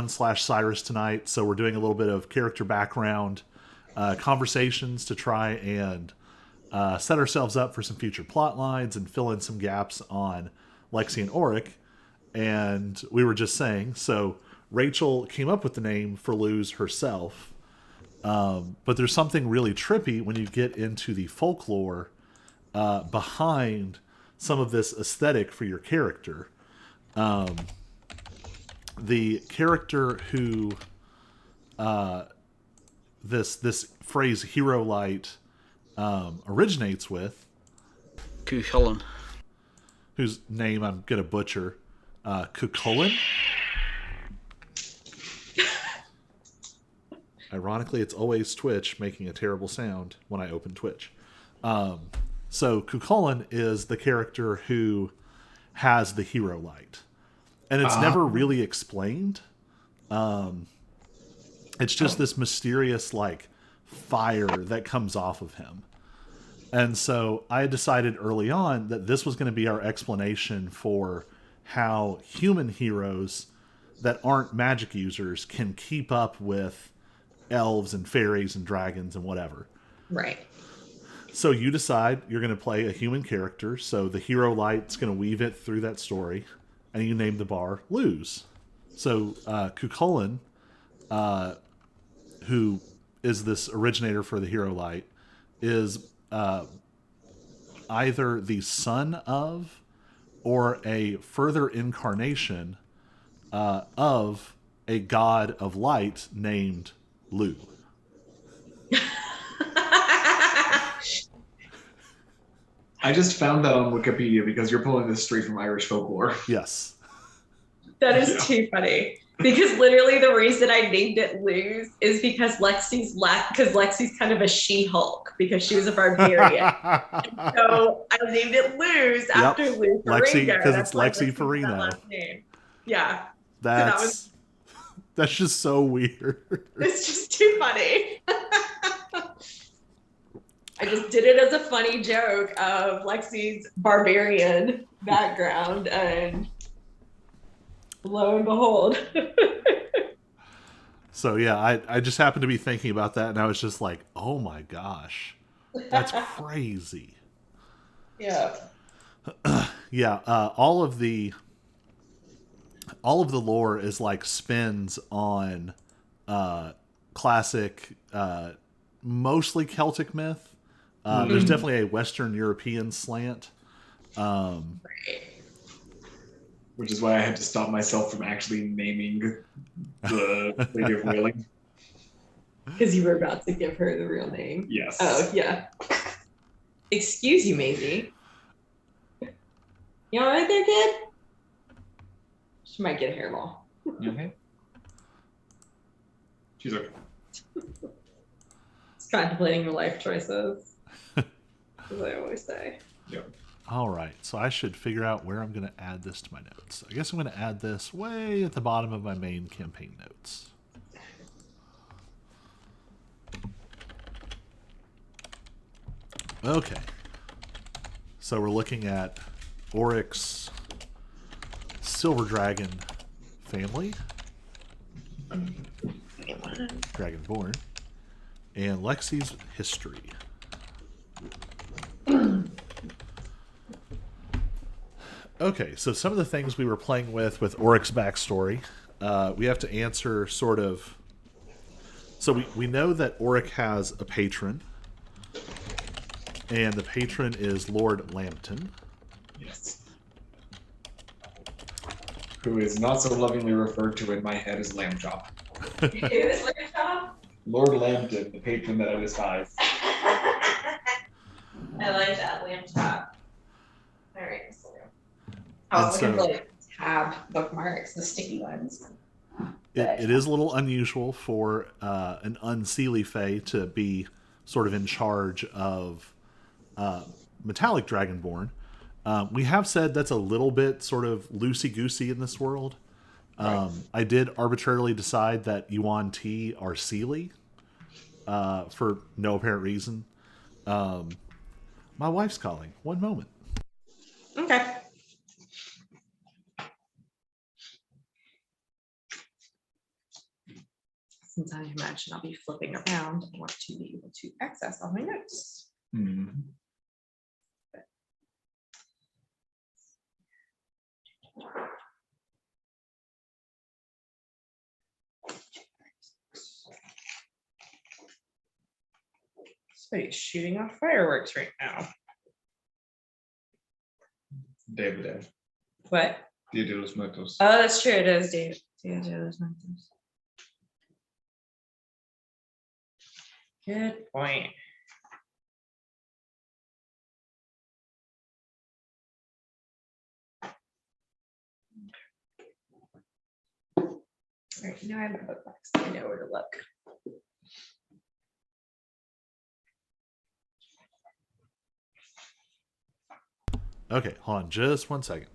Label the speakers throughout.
Speaker 1: slash Cyrus tonight, so we're doing a little bit of character background conversations to try and set ourselves up for some future plot lines and fill in some gaps on Lexi and Auric. And we were just saying, so Rachel came up with the name for Luz herself, but there's something really trippy when you get into the folklore behind some of this aesthetic for your character. The character who this phrase "Rogue-Lite" originates with,
Speaker 2: Cuchulainn.
Speaker 1: whose name I'm gonna butcher, Cuchulainn. Ironically, it's always Twitch making a terrible sound when I open Twitch. So Cuchulainn is the character who has the Rogue-Lite, and it's never really explained. It's just this mysterious like fire that comes off of him. And so I decided early on that this was going to be our explanation for how human heroes that aren't magic users can keep up with elves and fairies and dragons and whatever.
Speaker 3: Right.
Speaker 1: So you decide you're going to play a human character, so the Rogue-Lite's going to weave it through that story, and you name the bar Luz. So Cuchulainn, who is this originator for the Rogue-Lite, is either the son of or a further incarnation of a god of light named Lu.
Speaker 4: I just found that on Wikipedia because you're pulling this straight from Irish folklore.
Speaker 1: Yes.
Speaker 3: That is too funny. Because literally the reason I named it Luz is because Lexi's kind of a She-Hulk because she was a barbarian. So I named it Luz after Lou Ferrigno.
Speaker 1: Lexi, because it's Lexi Ferrigno.
Speaker 3: Yeah.
Speaker 1: That's just so weird.
Speaker 3: It's just too funny. I just did it as a funny joke of Lexi's barbarian background, and lo and behold.
Speaker 1: So yeah, I just happened to be thinking about that, and I was just like, oh my gosh, that's crazy.
Speaker 3: Yeah.
Speaker 1: Yeah, all of the lore is like spins on classic, mostly Celtic myth. There's definitely a Western European slant.
Speaker 4: Which is why I had to stop myself from actually naming the Lady of Wailing.
Speaker 3: Because you were about to give her the real name.
Speaker 4: Yes.
Speaker 3: Oh, yeah. Excuse you, Maisie. You all right there, kid? She might get a hair ball.
Speaker 4: You okay? She's okay.
Speaker 3: Just contemplating your life choices. As I always say.
Speaker 4: Yep.
Speaker 1: All right, so I should figure out where I'm going to add this to my notes. I guess I'm going to add this way at the bottom of my main campaign notes. Okay. So we're looking at Auric's Silver Dragon family. Dragonborn. And Lexi's history. Okay, so some of the things we were playing with Auric's backstory, we have to answer sort of... So we know that Auric has a patron, and the patron is Lord Lambton.
Speaker 4: Yes. Who is not so lovingly referred to in my head as Lamb Chop.
Speaker 3: Who is Lamb Chop?
Speaker 4: Lord Lambton, the patron that I despise.
Speaker 3: I like that, Lamb Chop. All right. I was looking for like tab bookmarks, the sticky ones.
Speaker 1: It is a little unusual for an unseelie fae to be sort of in charge of metallic dragonborn. We have said that's a little bit sort of loosey-goosey in this world.
Speaker 4: Right.
Speaker 1: I did arbitrarily decide that Yuan Ti are Seelie for no apparent reason. My wife's calling. One moment.
Speaker 3: Okay. since I imagine I'll be flipping around, I want to be able to access all my notes.
Speaker 4: Mhm.
Speaker 3: Somebody's shooting off fireworks right now.
Speaker 4: David,
Speaker 3: What?
Speaker 4: Dia de los Muertos.
Speaker 3: Oh, that's true. It is Dia de los Muertos. Good point. All right, now I have my bookmarks. I know where to look.
Speaker 1: Okay, hold on just 1 second.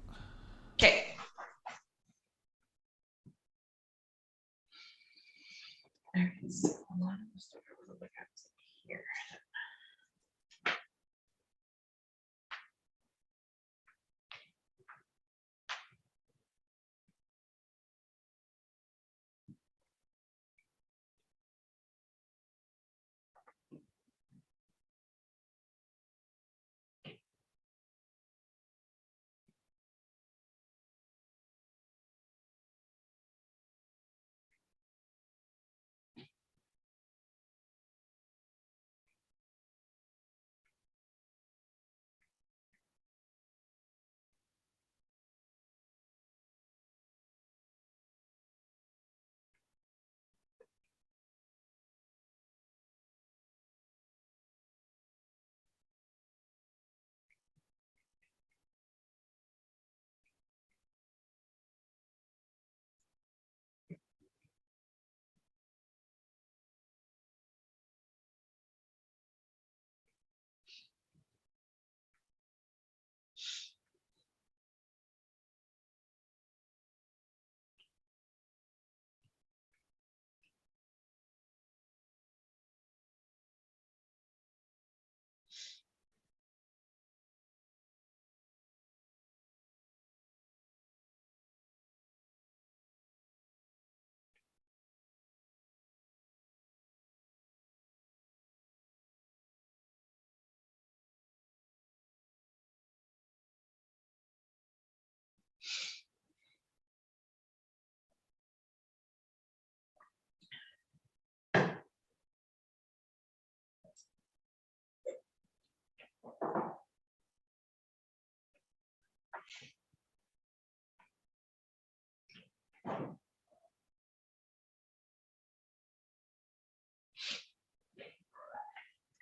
Speaker 3: Okay. All right, so a lot of the stuff I want to look at is here.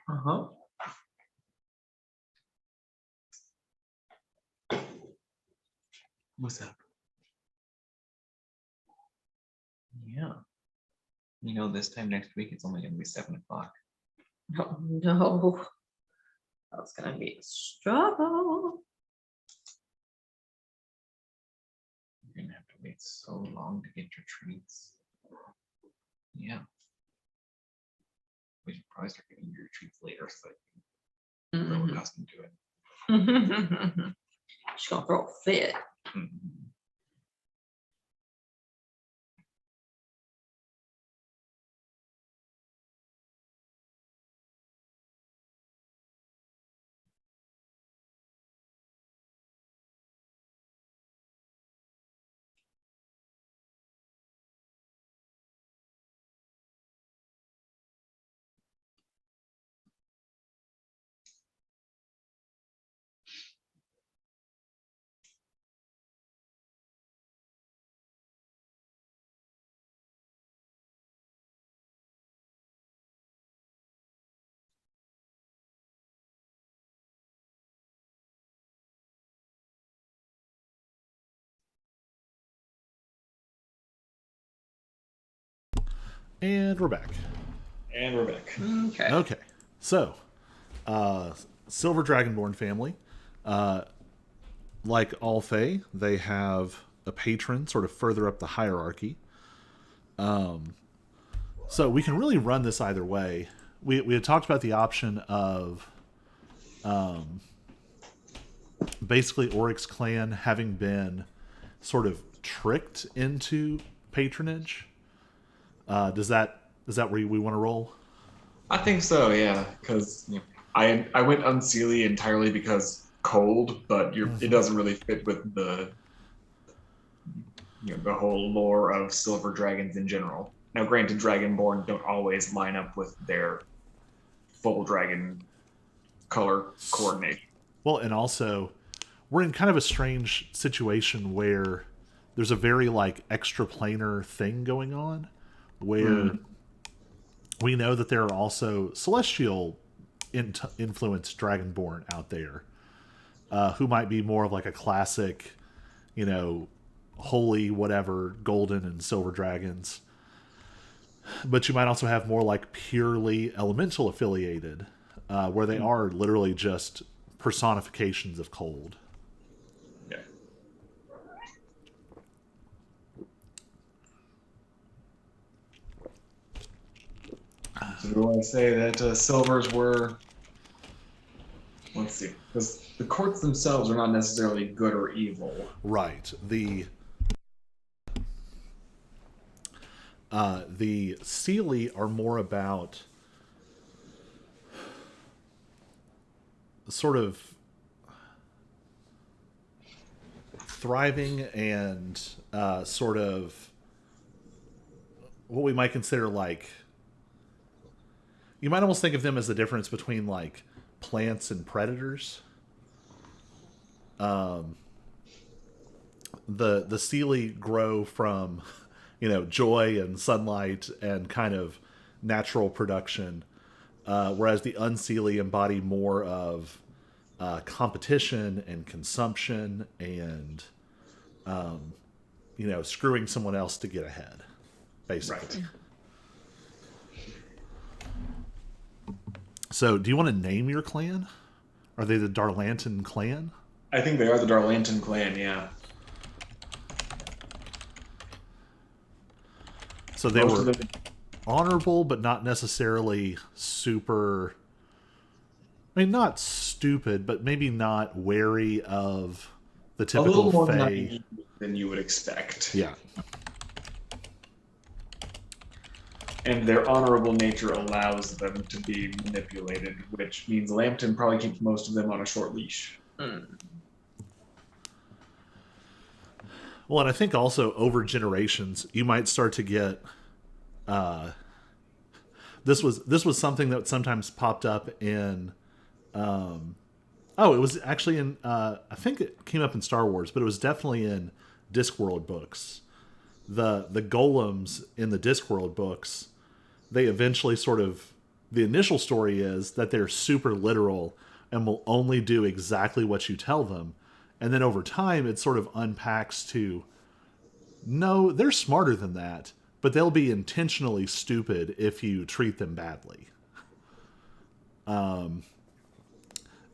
Speaker 4: Uh-huh. What's up? Yeah. You know, this time next week, it's only going to be 7 o'clock.
Speaker 3: Oh no. That's gonna be a struggle.
Speaker 4: You're going to have to wait so long to get your treats. Yeah. We should probably start getting your treats later so that you grow accustomed to it.
Speaker 3: She's gonna throw a fit.
Speaker 4: Mhm.
Speaker 1: And we're back.
Speaker 4: And we're back.
Speaker 3: Okay.
Speaker 1: Okay, so Silver Dragonborn family, like all Fae, they have a patron sort of further up the hierarchy. So we can really run this either way. We had talked about the option of basically Oryx clan having been sort of tricked into patronage. Does that Is that where we want to roll?
Speaker 4: I think so, yeah. Because I went unseelie entirely because cold, but it doesn't really fit with the the whole lore of silver dragons in general. Now, granted, Dragonborn don't always line up with their full dragon color coordination.
Speaker 1: Well, and also, we're in kind of a strange situation where there's a very like extraplanar thing going on, where we know that there are also celestial influenced Dragonborn out there, who might be more of like a classic, holy whatever, golden and silver dragons. But you might also have more like purely elemental affiliated, where they are literally just personifications of cold.
Speaker 4: Yeah. So do I say that silvers were? Let's see, because the courts themselves are not necessarily good or evil.
Speaker 1: Right. The Seelie are more about sort of thriving and sort of what we might consider like, you might almost think of them as the difference between like plants and predators. The Seelie grow from joy and sunlight and kind of natural production, whereas the Unseelie embody more of competition and consumption and screwing someone else to get ahead, basically.
Speaker 4: Right.
Speaker 1: So, do you want to name your clan? Are they the Darlantan clan?
Speaker 4: I think they are the Darlantan clan, yeah.
Speaker 1: So they were honorable, but not necessarily super. I mean, not stupid, but maybe not wary of the
Speaker 4: A
Speaker 1: typical
Speaker 4: little more
Speaker 1: Fae.
Speaker 4: naive than you would expect.
Speaker 1: Yeah.
Speaker 4: And their honorable nature allows them to be manipulated, which means Lambton probably keeps most of them on a short leash.
Speaker 1: Well, and I think also over generations, you might start to get. This was something that sometimes popped up in. It was actually in. I think it came up in Star Wars, but it was definitely in Discworld books. The golems in the Discworld books, they eventually sort of. The initial story is that they're super literal and will only do exactly what you tell them. And then over time, it sort of unpacks to, no, they're smarter than that, but they'll be intentionally stupid if you treat them badly. And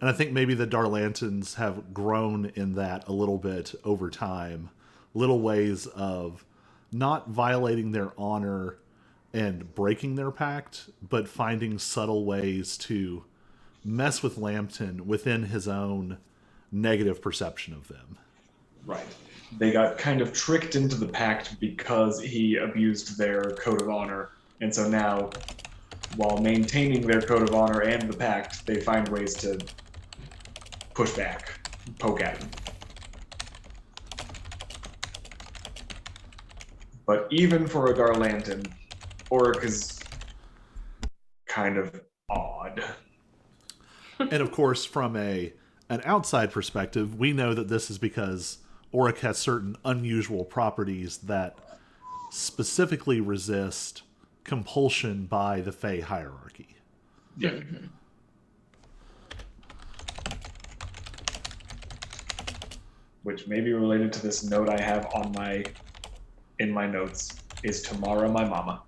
Speaker 1: I think maybe the Darlantans have grown in that a little bit over time. Little ways of not violating their honor and breaking their pact, but finding subtle ways to mess with Lambton within his own negative perception of them.
Speaker 4: Right. They got kind of tricked into the pact because he abused their code of honor. And so now, while maintaining their code of honor and the pact, they find ways to push back, poke at him. But even for a Darlantan, Oric is kind of odd.
Speaker 1: And of course, from an outside perspective, we know that this is because Oric has certain unusual properties that specifically resist compulsion by the Fae hierarchy.
Speaker 4: Yeah.
Speaker 3: Mm-hmm.
Speaker 4: Which may be related to this note I have in my notes. Is Tamara my mama?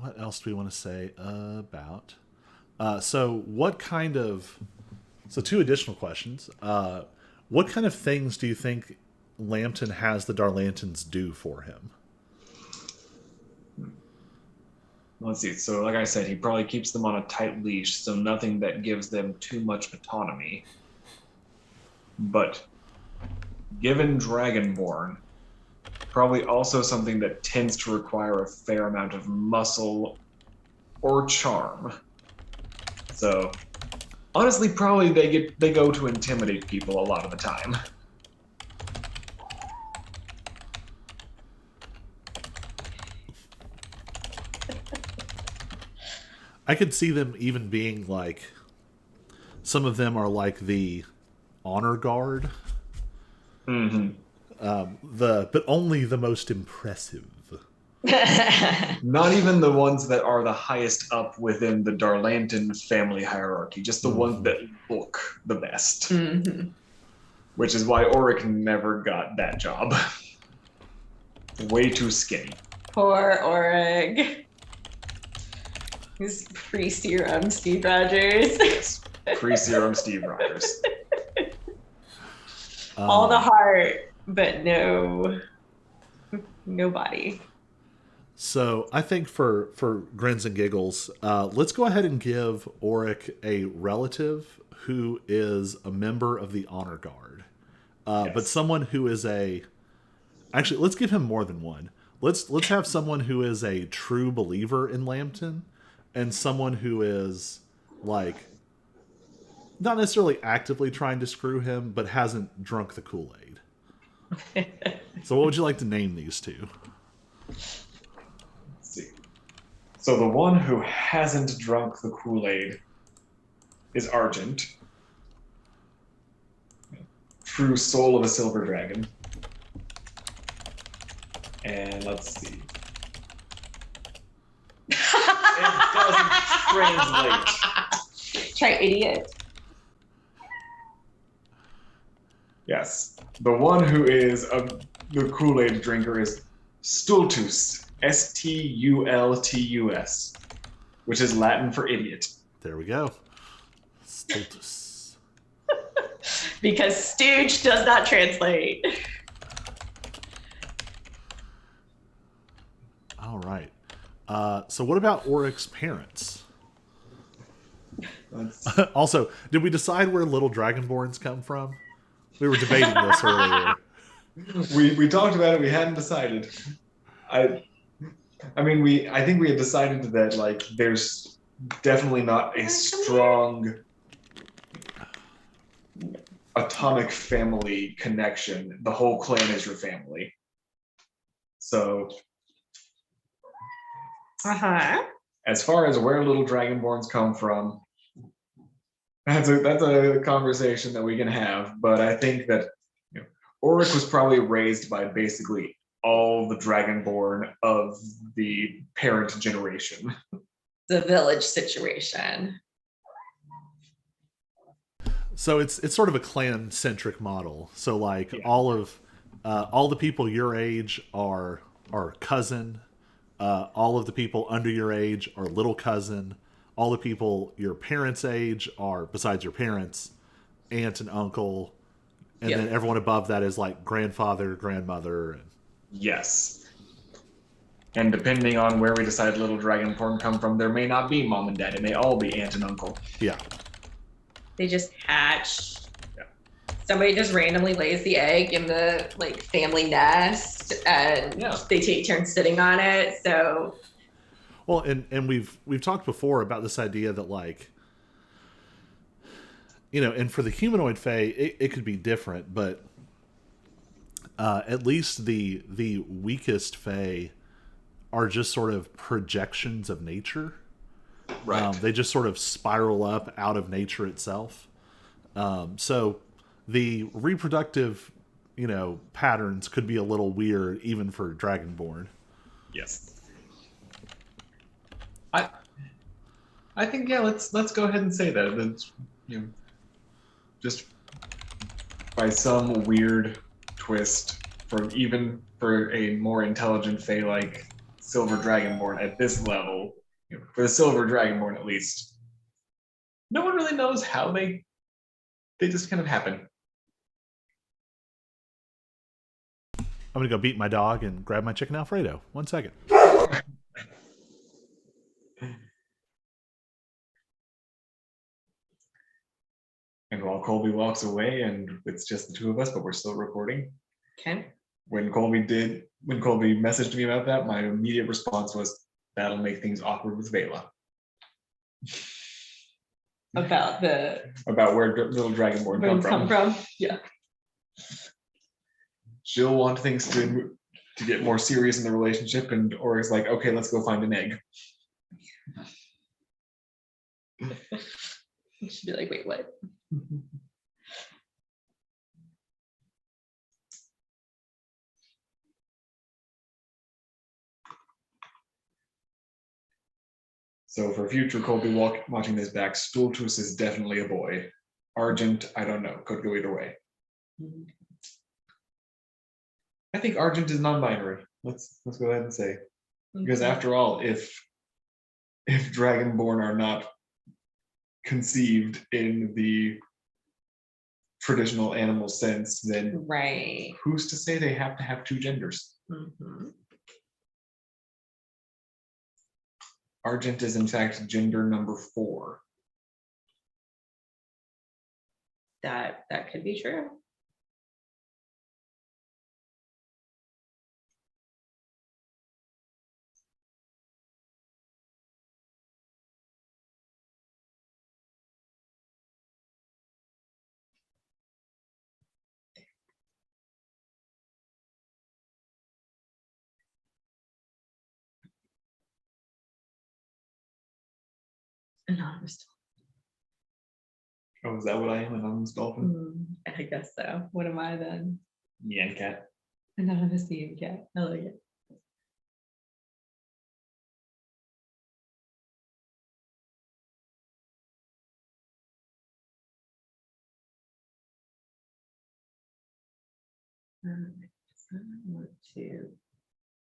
Speaker 1: What else do we want to say about? So two additional questions. What kind of things do you think Lambton has the Darlantans do for him?
Speaker 4: Let's see. So, like I said, he probably keeps them on a tight leash, so nothing that gives them too much autonomy. but given Dragonborn, probably also something that tends to require a fair amount of muscle or charm. So honestly, probably they go to intimidate people a lot of the time.
Speaker 1: I could see them even being like, some of them are like the honor guard,
Speaker 4: Mm-hmm.
Speaker 1: but only the most impressive.
Speaker 4: Not even the ones that are the highest up within the Darlantan family hierarchy, just the ones that look the best.
Speaker 3: Mm-hmm.
Speaker 4: Which is why Auric never got that job. Way too skinny.
Speaker 3: Poor Orig. He's pre-serum Steve Rogers.
Speaker 4: Yes. Pre-serum Steve Rogers.
Speaker 3: All the heart, but no body.
Speaker 1: So I think for grins and giggles, let's go ahead and give Auric a relative who is a member of the honor guard,
Speaker 4: Yes.
Speaker 1: but someone who is actually, let's give him more than one. Let's have someone who is a true believer in Lambton, and someone who is like not necessarily actively trying to screw him, but hasn't drunk the Kool-Aid. So what would you like to name these two?
Speaker 4: Let's see. So the one who hasn't drunk the Kool-Aid is Argent. True soul of a silver dragon. And let's see. It doesn't translate.
Speaker 3: Try idiot.
Speaker 4: Yes. The one who is the Kool-Aid drinker is Stultus. Stultus. Which is Latin for idiot.
Speaker 1: There we go. Stultus.
Speaker 3: Because stooge does not translate.
Speaker 1: All right. So what about Auric's parents? Also, did we decide where little dragonborns come from? We were debating this earlier.
Speaker 4: We talked about it. We hadn't decided. I think we had decided that like there's definitely not a strong atomic family connection. The whole clan is your family. So as far as where little dragonborns come from, that's a conversation that we can have. But I think that Auric was probably raised by basically all the dragonborn of the parent generation.
Speaker 3: The village situation.
Speaker 1: So it's sort of a clan centric model. So like all the people your age are cousin. All of the people under your age are little cousin. All the people your parents' age are, besides your parents, aunt and uncle. And then everyone above that is like grandfather, grandmother.
Speaker 4: Yes. And depending on where we decide little dragonborn come from, there may not be mom and dad. It may all be aunt and uncle.
Speaker 1: Yeah.
Speaker 3: They just hatch.
Speaker 4: Yeah.
Speaker 3: Somebody just randomly lays the egg in the like family nest, and they take turns sitting on it. So,
Speaker 1: well, and we've talked before about this idea that like, and for the humanoid fae, it could be different, but at least the weakest fae are just sort of projections of nature.
Speaker 4: Right.
Speaker 1: They just sort of spiral up out of nature itself. So the reproductive, patterns could be a little weird even for Dragonborn.
Speaker 4: Yes. I think let's go ahead and say that. That's, just by some weird twist for a more intelligent fae like Silver Dragonborn at this level, for the Silver Dragonborn at least, no one really knows how they just kind of happen.
Speaker 1: I'm gonna go beat my dog and grab my chicken Alfredo. 1 second.
Speaker 4: And while Colby walks away, and it's just the two of us, but we're still recording.
Speaker 3: Okay.
Speaker 4: When Colby messaged me about that, my immediate response was, "That'll make things awkward with Vela."
Speaker 3: About
Speaker 4: where little Dragonborn come from.
Speaker 3: Yeah.
Speaker 4: She'll want things to get more serious in the relationship, and Oryx's like, "Okay, let's go find an egg."
Speaker 3: She'd be like, wait, what?
Speaker 4: So for future Colby watching this back, Stultus is definitely a boy. Argent, I don't know, could go either way. I think Argent is non-binary. Let's go ahead and say, because after all, if Dragonborn are not conceived in the traditional animal sense, then
Speaker 3: right,
Speaker 4: who's to say they have to have two genders? Argent is in fact gender number 4.
Speaker 3: That could be true. Anonymous
Speaker 4: Oh, is that what I am? Anonymous dolphin?
Speaker 3: dolphin. I guess so. What am I then?
Speaker 4: Yan cat.
Speaker 3: Anonymous cat. I like it. I want to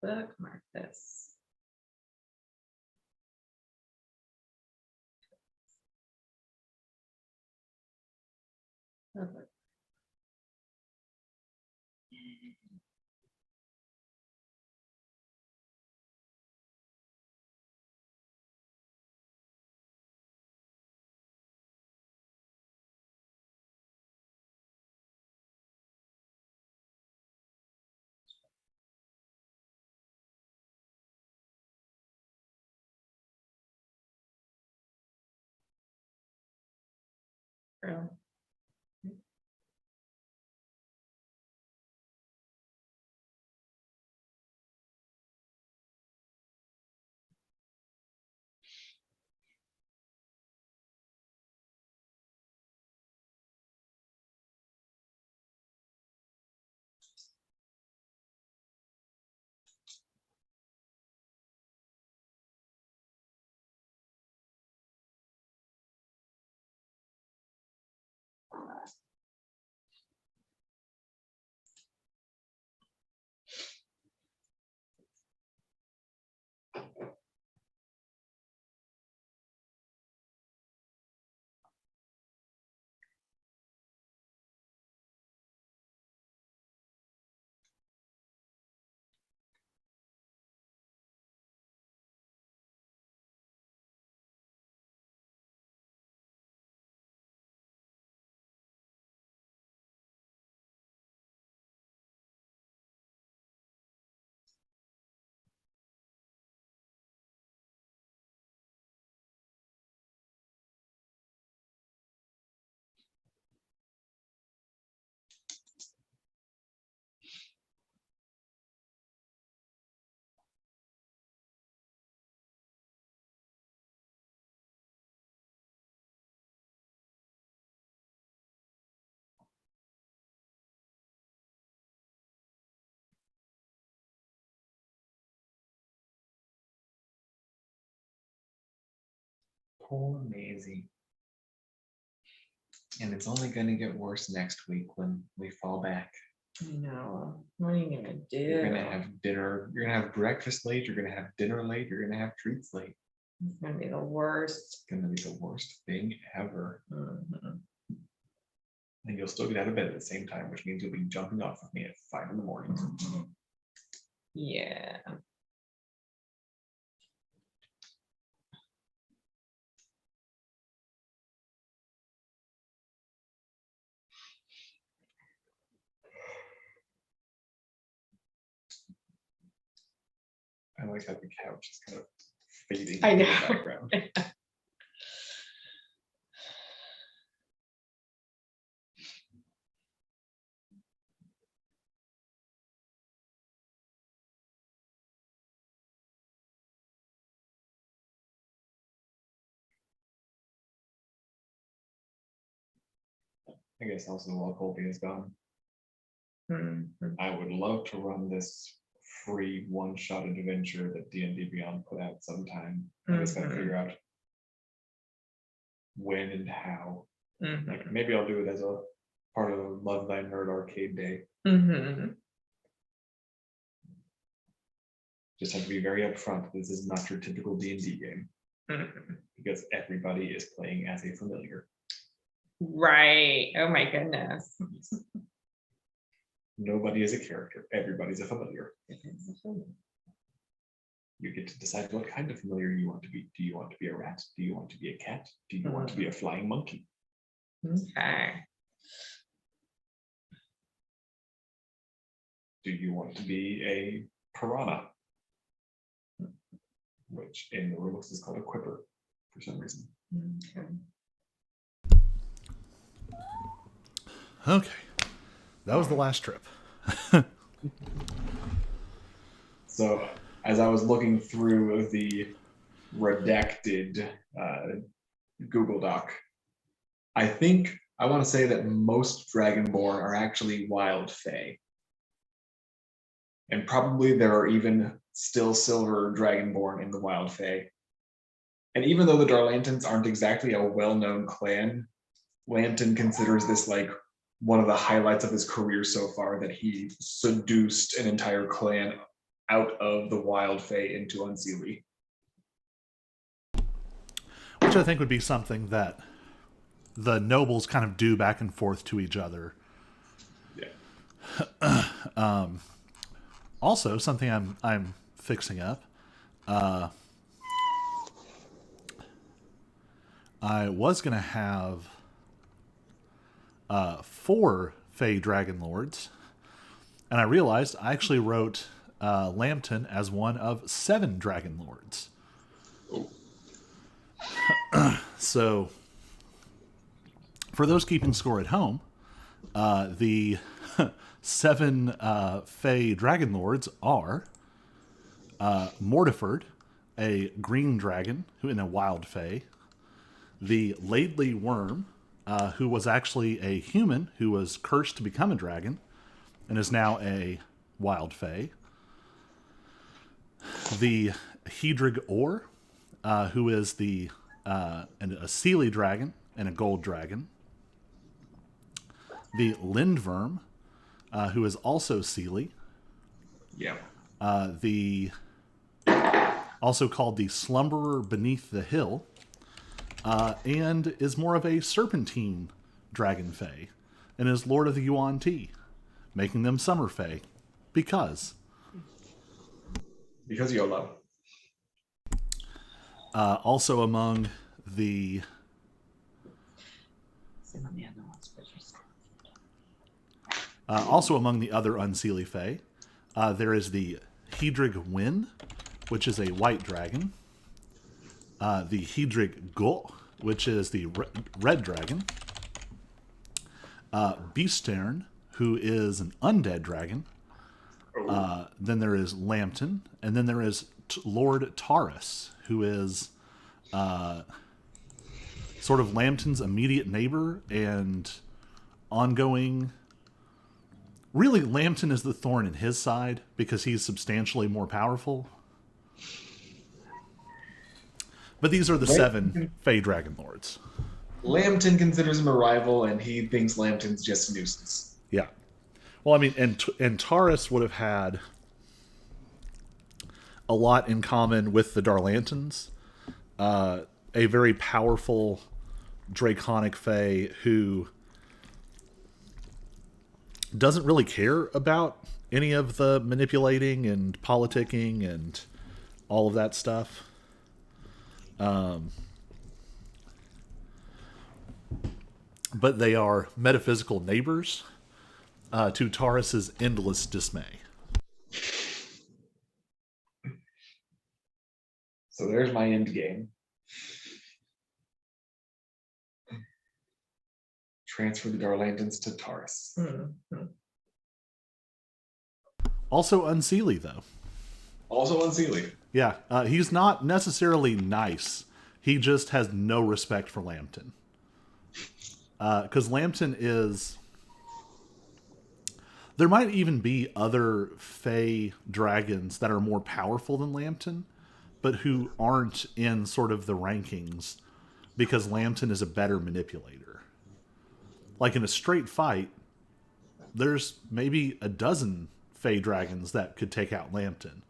Speaker 3: bookmark this. Okay. Girl.
Speaker 4: Poor Maisie. And it's only going to get worse next week when we fall back.
Speaker 3: I know. What are you gonna do?
Speaker 4: You're going to have dinner. You're going to have breakfast late. You're going to have dinner late. You're going to have treats late.
Speaker 3: It's gonna be the worst.
Speaker 4: It's going to be the worst thing ever. And you'll still get out of bed at the same time, which means you'll be jumping off with me at 5 in the morning.
Speaker 3: Yeah.
Speaker 4: I like how the couch is kind of fading
Speaker 3: I
Speaker 4: in the
Speaker 3: know.
Speaker 4: background. I guess also while Colby is gone, I would love to run this free one-shot adventure that D&D Beyond put out sometime. I just gotta figure out when and how. Like maybe I'll do it as a part of the Love Thy Nerd Arcade Day. Just have to be very upfront. This is not your typical D&D game because everybody is playing as a familiar.
Speaker 3: Right. Oh my goodness.
Speaker 4: Nobody is a character. Everybody's a familiar. You get to decide what kind of familiar you want to be. Do you want to be a rat? Do you want to be a cat? Do you want to be a flying monkey?
Speaker 3: Okay.
Speaker 4: Do you want to be a piranha? Which in the rulebooks is called a quipper for some reason.
Speaker 1: Okay. That was the last trip.
Speaker 4: So as I was looking through the redacted Google Doc, I think I want to say that most Dragonborn are actually wild fae. And probably there are even still silver Dragonborn in the wild fae. And even though the Darlantans aren't exactly a well-known clan, Lanton considers this like one of the highlights of his career so far, that he seduced an entire clan out of the wild fae into Unseelie.
Speaker 1: Which I think would be something that the nobles kind of do back and forth to each other.
Speaker 4: Yeah.
Speaker 1: Also, something I'm fixing up. I was going to have 4 Fey Dragon Lords, and I realized I actually wrote Lambton as one of 7 Dragon Lords. So, for those keeping score at home, the 7 Fey Dragon Lords are Mortiford, a green dragon who in a wild Fey, the Laidley Worm, who was actually a human who was cursed to become a dragon and is now a wild Fey, the Hedrig Or, who is a Seelie dragon and a gold dragon, the Lindworm, who is also Seelie,
Speaker 4: Yeah.
Speaker 1: also called the Slumberer Beneath the Hill, and is more of a serpentine dragon fae, and is Lord of the Yuan Ti, making them summer fae, because
Speaker 4: YOLO.
Speaker 1: also among the other Unseelie fae, there is the Hedrig Wyn, which is a white dragon, the Hedrig Gul, which is the red dragon, Beastern, who is an undead dragon, then there is Lambton, and then there is Lord Taurus, who is sort of Lambton's immediate neighbor and ongoing. Really, Lambton is the thorn in his side because he's substantially more powerful. But these are the 7 Fey Dragon Lords.
Speaker 4: Lambton considers him a rival, and he thinks Lambton's just a nuisance.
Speaker 1: Yeah. Well, I mean, and Taurus would have had a lot in common with the Darlantans. A very powerful draconic fae who doesn't really care about any of the manipulating and politicking and all of that stuff. But they are metaphysical neighbors to Taurus's endless dismay.
Speaker 4: So there's my end game. Transfer the Darlantans to Taurus.
Speaker 3: Mm-hmm.
Speaker 1: Also Unseelie, though.
Speaker 4: Also Unseelie.
Speaker 1: Yeah, he's not necessarily nice. He just has no respect for Lambton. Because Lambton is... There might even be other Fey dragons that are more powerful than Lambton, but who aren't in sort of the rankings because Lambton is a better manipulator. Like in a straight fight, there's maybe a dozen Fey dragons that could take out Lambton.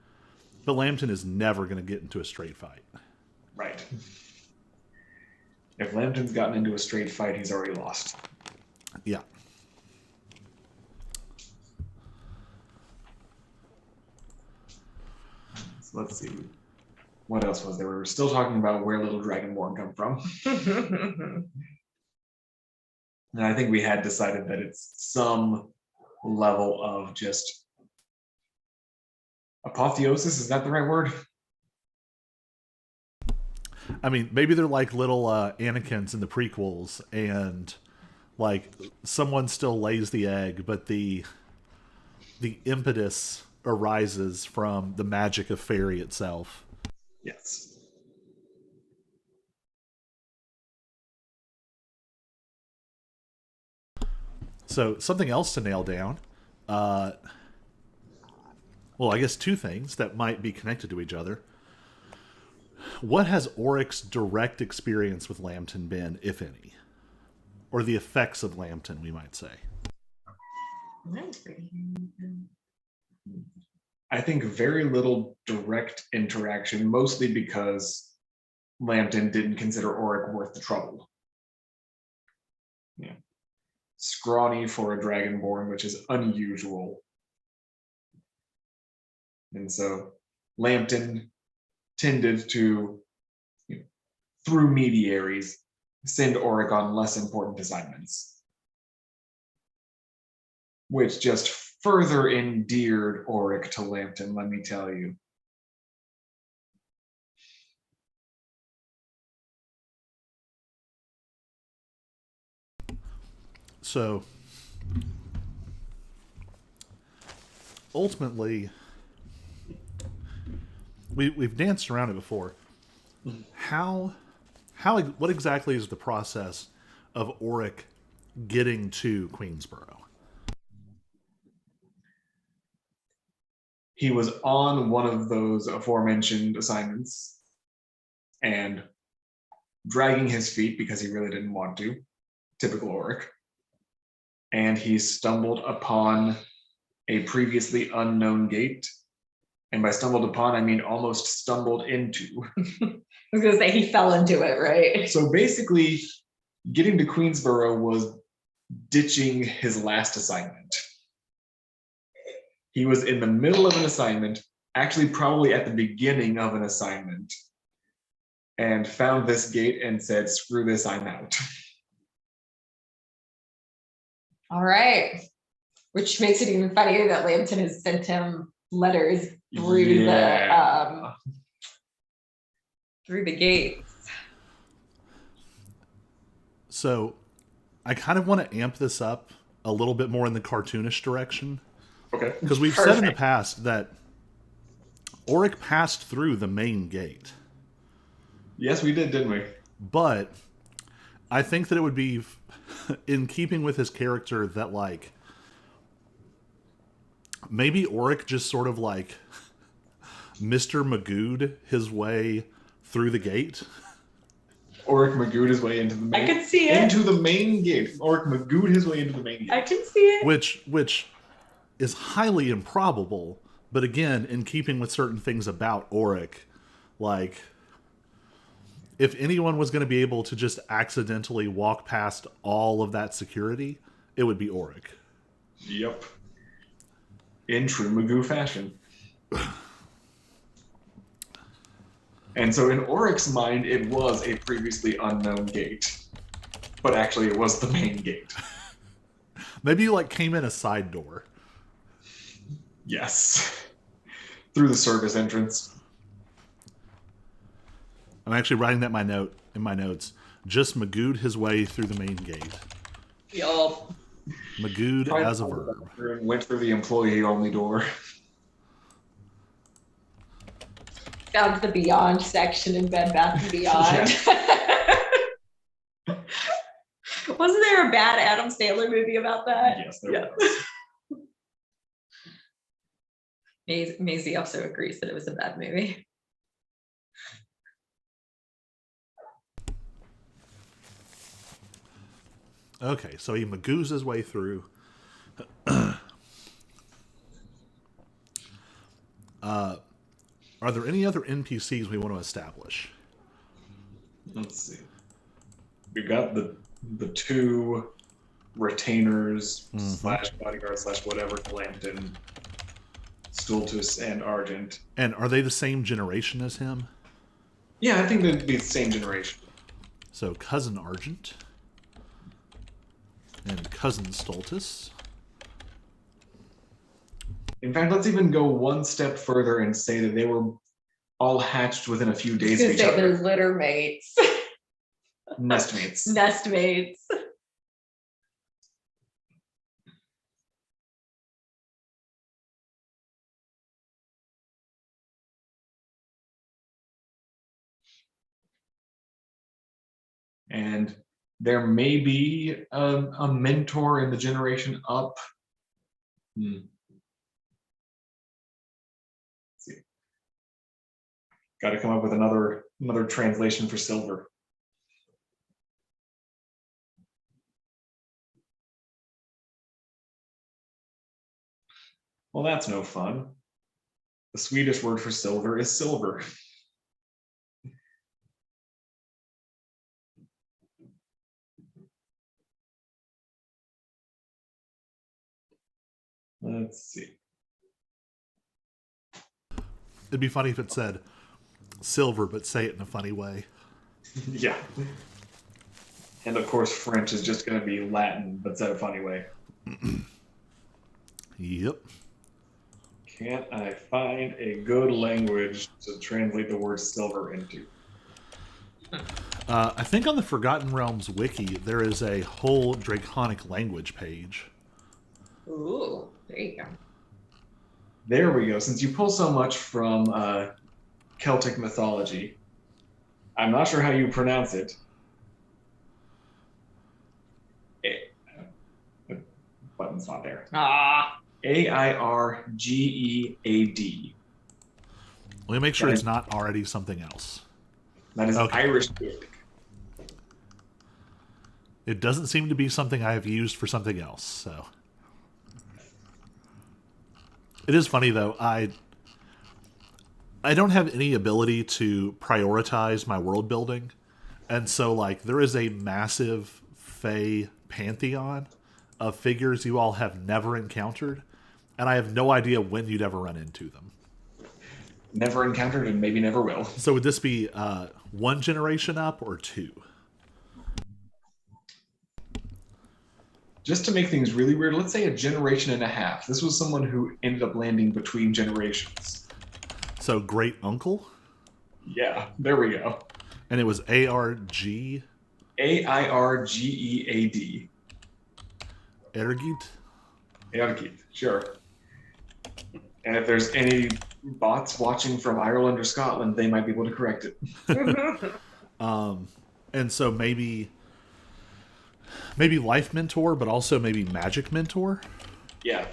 Speaker 1: But Lambton is never going to get into a straight fight.
Speaker 4: Right. If Lambton's gotten into a straight fight, he's already lost.
Speaker 1: Yeah.
Speaker 4: So let's see. What else was there? We were still talking about where Little Dragonborn come from. And I think we had decided that it's some level of just apotheosis. Is that the right word?
Speaker 1: I mean, maybe they're like little Anakins in the prequels, and like someone still lays the egg, but the impetus arises from the magic of fairy itself.
Speaker 4: Yes.
Speaker 1: So something else to nail down. Well, I guess two things that might be connected to each other. What has Oryx's direct experience with Lambton been, if any? Or the effects of Lambton, we might say.
Speaker 4: I think very little direct interaction, mostly because Lambton didn't consider Oryx worth the trouble. Yeah. Scrawny for a dragonborn, which is unusual. And so Lambton tended to, through mediaries, send Oryx on less important assignments, which just further endeared Oryx to Lambton, let me tell you.
Speaker 1: So, ultimately, we've danced around it before. What exactly is the process of Oryx getting to Queensboro?
Speaker 4: He was on one of those aforementioned assignments and dragging his feet because he really didn't want to. Typical Oryx. And he stumbled upon a previously unknown gate. And by stumbled upon, I mean almost stumbled into.
Speaker 3: I was going to say he fell into it, right?
Speaker 4: So basically, getting to Queensboro was ditching his last assignment. He was in the middle of an assignment, actually probably at the beginning of an assignment, and found this gate and said, screw this, I'm out.
Speaker 3: All right. Which makes it even funnier that Lambton has sent him letters through the gates.
Speaker 1: So I kind of want to amp this up a little bit more in the cartoonish direction.
Speaker 4: Okay.
Speaker 1: Because we've said in the past that Oryx passed through the main gate.
Speaker 4: Yes, we did, didn't we?
Speaker 1: But I think that it would be in keeping with his character that, like, maybe Oryx just sort of like Mr. Magoo'd his way through the gate.
Speaker 4: Oryx Magoo'd his way into the main.
Speaker 3: I could see it.
Speaker 4: Into the main gate. Oryx Magoo'd his way into the main gate.
Speaker 3: I can see it.
Speaker 1: Which is highly improbable, but again, in keeping with certain things about Oryx, like, if anyone was going to be able to just accidentally walk past all of that security, it would be Oryx.
Speaker 4: Yep. In true Magoo fashion. And so in Oryx's mind, it was a previously unknown gate. But actually, it was the main gate.
Speaker 1: Maybe you, like, came in a side door.
Speaker 4: Yes. Through the service entrance.
Speaker 1: I'm actually writing that in my notes. Just Magooed his way through the main gate.
Speaker 3: Yup.
Speaker 1: Magooed as a verb.
Speaker 4: Went through the employee-only door.
Speaker 3: Found the Beyond section in Bed Bath & Beyond. Wasn't there a bad Adam Sandler movie about that?
Speaker 4: Yes, there was.
Speaker 3: Maisie also agrees that it was a bad movie.
Speaker 1: Okay, so he magoos his way through. Are there any other NPCs we want to establish?
Speaker 4: Let's see. We got the two retainers slash bodyguards slash whatever, Lambton, Stultus, and Argent.
Speaker 1: And are they the same generation as him?
Speaker 4: Yeah, I think they'd be the same generation.
Speaker 1: So Cousin Argent and Cousin Stultus.
Speaker 4: In fact, let's even go one step further and say that they were all hatched within a few days of each other.
Speaker 3: They're litter mates.
Speaker 4: Nestmates.
Speaker 3: Nestmates.
Speaker 4: And there may be a mentor in the generation up. Let's see. Got to come up with another translation for silver. Well, that's no fun. The Swedish word for silver is silver. Let's see.
Speaker 1: It'd be funny if it said silver, but say it in a funny way.
Speaker 4: Yeah. And of course, French is just going to be Latin, but said a funny way.
Speaker 1: Yep.
Speaker 4: Can't I find a good language to translate the word silver into?
Speaker 1: I think on the Forgotten Realms wiki, there is a whole Draconic language page.
Speaker 3: Ooh, there you go.
Speaker 4: There we go. Since you pull so much from Celtic mythology, I'm not sure how you pronounce it. The button's not there. Airgead.
Speaker 1: Let me make sure it's not already something else.
Speaker 4: That is
Speaker 1: Okay.
Speaker 4: Irish Gaelic.
Speaker 1: It doesn't seem to be something I have used for something else, so. It is funny, though. I don't have any ability to prioritize my world building. And so, like, there is a massive Fey pantheon of figures you all have never encountered. And I have no idea when you'd ever run into them.
Speaker 4: Never encountered and maybe never will.
Speaker 1: So would this be one generation up or two?
Speaker 4: Just to make things really weird, let's say a generation and a half. This was someone who ended up landing between generations.
Speaker 1: So great uncle?
Speaker 4: Yeah, there we go.
Speaker 1: And it was ARG?
Speaker 4: Airgead.
Speaker 1: Ergid?
Speaker 4: Airgead, sure. And if there's any bots watching from Ireland or Scotland, they might be able to correct it.
Speaker 1: And so maybe life mentor, but also maybe magic mentor?
Speaker 4: Yeah.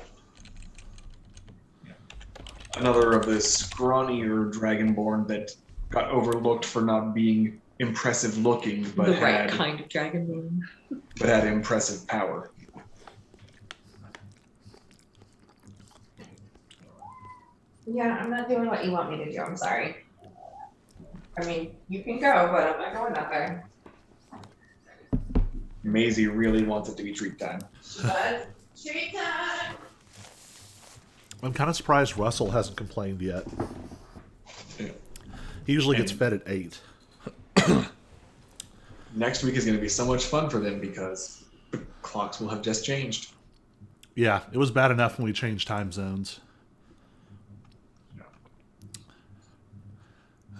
Speaker 4: Another of the scrawnier dragonborn that got overlooked for not being impressive looking, but
Speaker 3: the right kind of dragonborn.
Speaker 4: But had impressive power.
Speaker 5: Yeah, I'm not doing what you want me to do. I'm sorry. I mean, you can go, but I'm not going that way.
Speaker 4: Maisie really wants it to be treat time.
Speaker 5: But treat time.
Speaker 1: I'm kind of surprised Russell hasn't complained yet. He usually gets fed at 8.
Speaker 4: Next week is going to be so much fun for them because the clocks will have just changed.
Speaker 1: Yeah, it was bad enough when we changed time zones.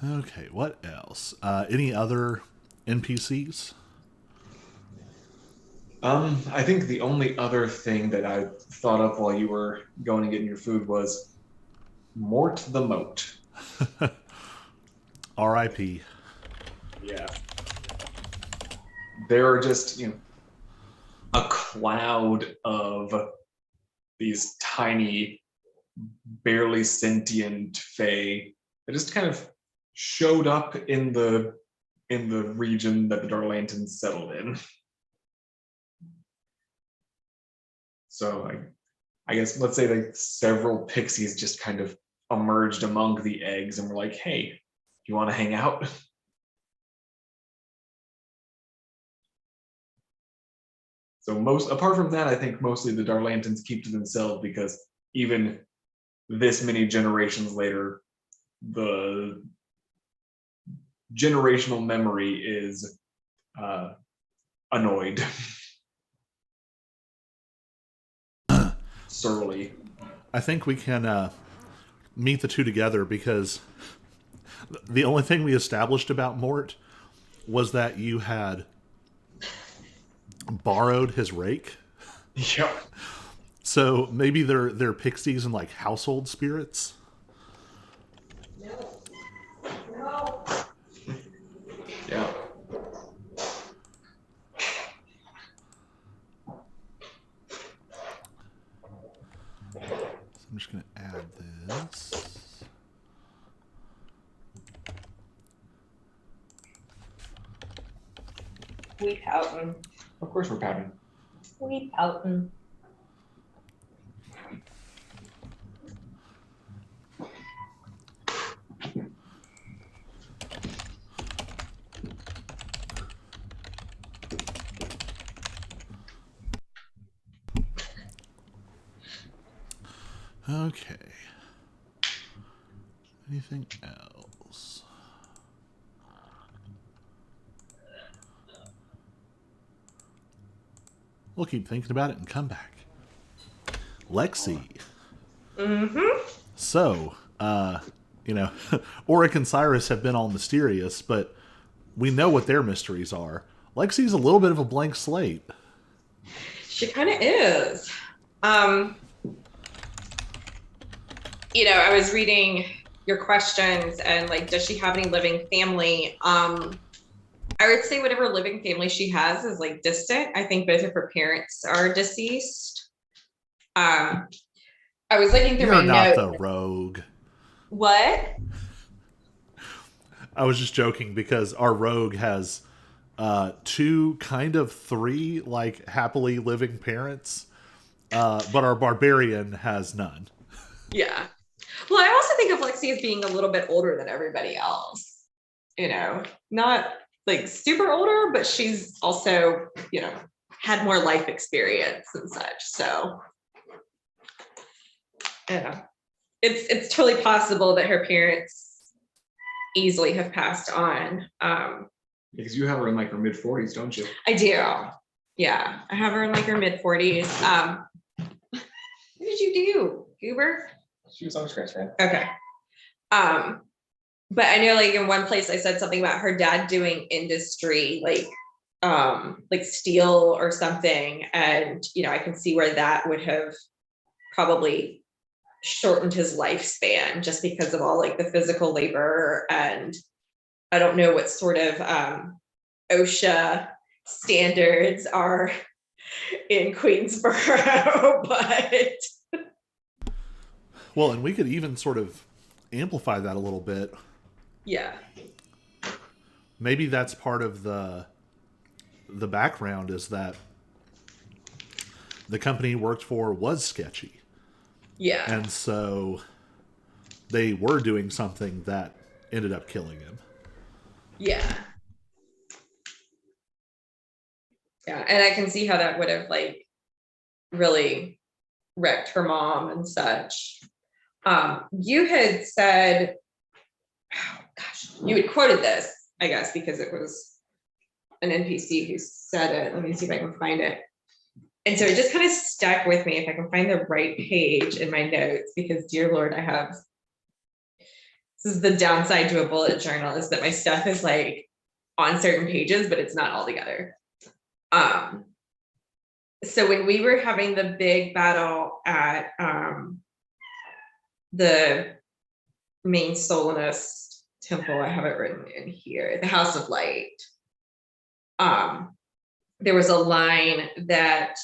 Speaker 1: Okay, what else? Any other NPCs?
Speaker 4: I think the only other thing that I thought of while you were going and getting your food was Mort the Moat.
Speaker 1: R.I.P.
Speaker 4: Yeah. There are just, a cloud of these tiny, barely sentient fae that just kind of showed up in the region that the Darlantans settled in. So I guess let's say like several pixies just kind of emerged among the eggs and were like, "Hey, you want to hang out?" So apart from that, I think mostly the Darlantans keep to themselves because even this many generations later, the generational memory is annoyed. Surly.
Speaker 1: I think we can meet the two together because the only thing we established about Mort was that you had borrowed his rake.
Speaker 4: Yep.
Speaker 1: So maybe they're pixies and like household spirits.
Speaker 5: No. No.
Speaker 4: Yeah.
Speaker 1: So I'm just going to add this.
Speaker 5: We pouting.
Speaker 4: Of course we're pouting.
Speaker 5: We pouting.
Speaker 1: Okay. Anything else? We'll keep thinking about it and come back. Lexi.
Speaker 3: Mm-hmm.
Speaker 1: So, Auric and Cyrus have been all mysterious, but we know what their mysteries are. Lexi's a little bit of a blank slate.
Speaker 3: She kind of is. I was reading your questions and like, does she have any living family? I would say whatever living family she has is like distant. I think both of her parents are deceased. I was looking through
Speaker 1: You're
Speaker 3: my
Speaker 1: not
Speaker 3: notes.
Speaker 1: the rogue.
Speaker 3: What?
Speaker 1: I was just joking because our rogue has two, kind of three, like happily living parents, but our barbarian has none.
Speaker 3: Yeah. Well, I also think of Lexi as being a little bit older than everybody else. Not like super older, but she's also, had more life experience and such. So, it's totally possible that her parents easily have passed on.
Speaker 4: Because you have her in like her mid-40s, don't you?
Speaker 3: I do. Yeah, I have her in like her mid-40s. What did you do, Goober?
Speaker 4: She was on a scratch pad.
Speaker 3: Okay. But I know like in one place I said something about her dad doing industry, like steel or something. And, I can see where that would have probably shortened his lifespan just because of all like the physical labor. And I don't know what sort of OSHA standards are in Queensboro, but
Speaker 1: Well, and we could even sort of amplify that a little bit.
Speaker 3: yeah.
Speaker 1: Maybe that's part of the background is that the company he worked for was sketchy.
Speaker 3: Yeah.
Speaker 1: And so they were doing something that ended up killing him.
Speaker 3: Yeah. Yeah. And I can see how that would have like really wrecked her mom and such. You had said, oh gosh, you had quoted this, I guess, because it was an NPC who said it. Let me see if I can find it. And so it just kind of stuck with me if I can find the right page in my notes, because dear Lord, I have This is the downside to a bullet journal, is that my stuff is like on certain pages, but it's not all together. So when we were having the big battle at the main Solinist temple, I have it written in here, the House of Light. There was a line that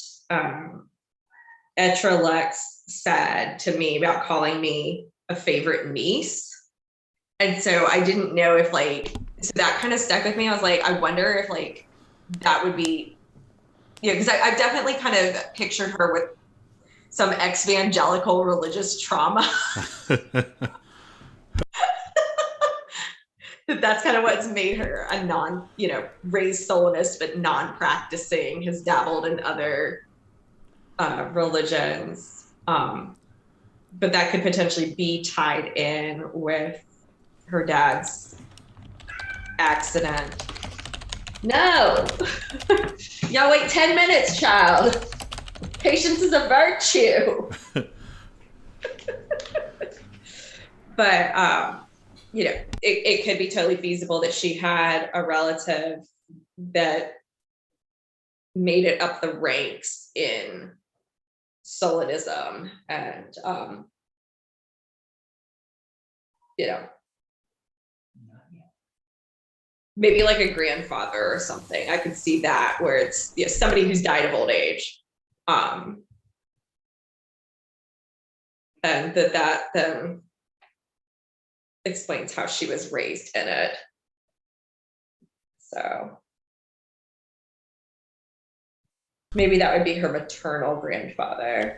Speaker 3: Etralex said to me about calling me a favorite niece. And so I didn't know if like, so that kind of stuck with me. I was like, I wonder if like that would be, because I've definitely kind of pictured her with some evangelical religious trauma. That's kind of what's made her a non, raised Solinist, but non-practicing, has dabbled in other religions. But that could potentially be tied in with her dad's accident. No. Y'all wait 10 minutes, child. Patience is a virtue. But it could be totally feasible that she had a relative that made it up the ranks in Solinism, and maybe like a grandfather or something. I could see that, where it's somebody who's died of old age, and that then explains how she was raised in it. So maybe that would be her maternal grandfather.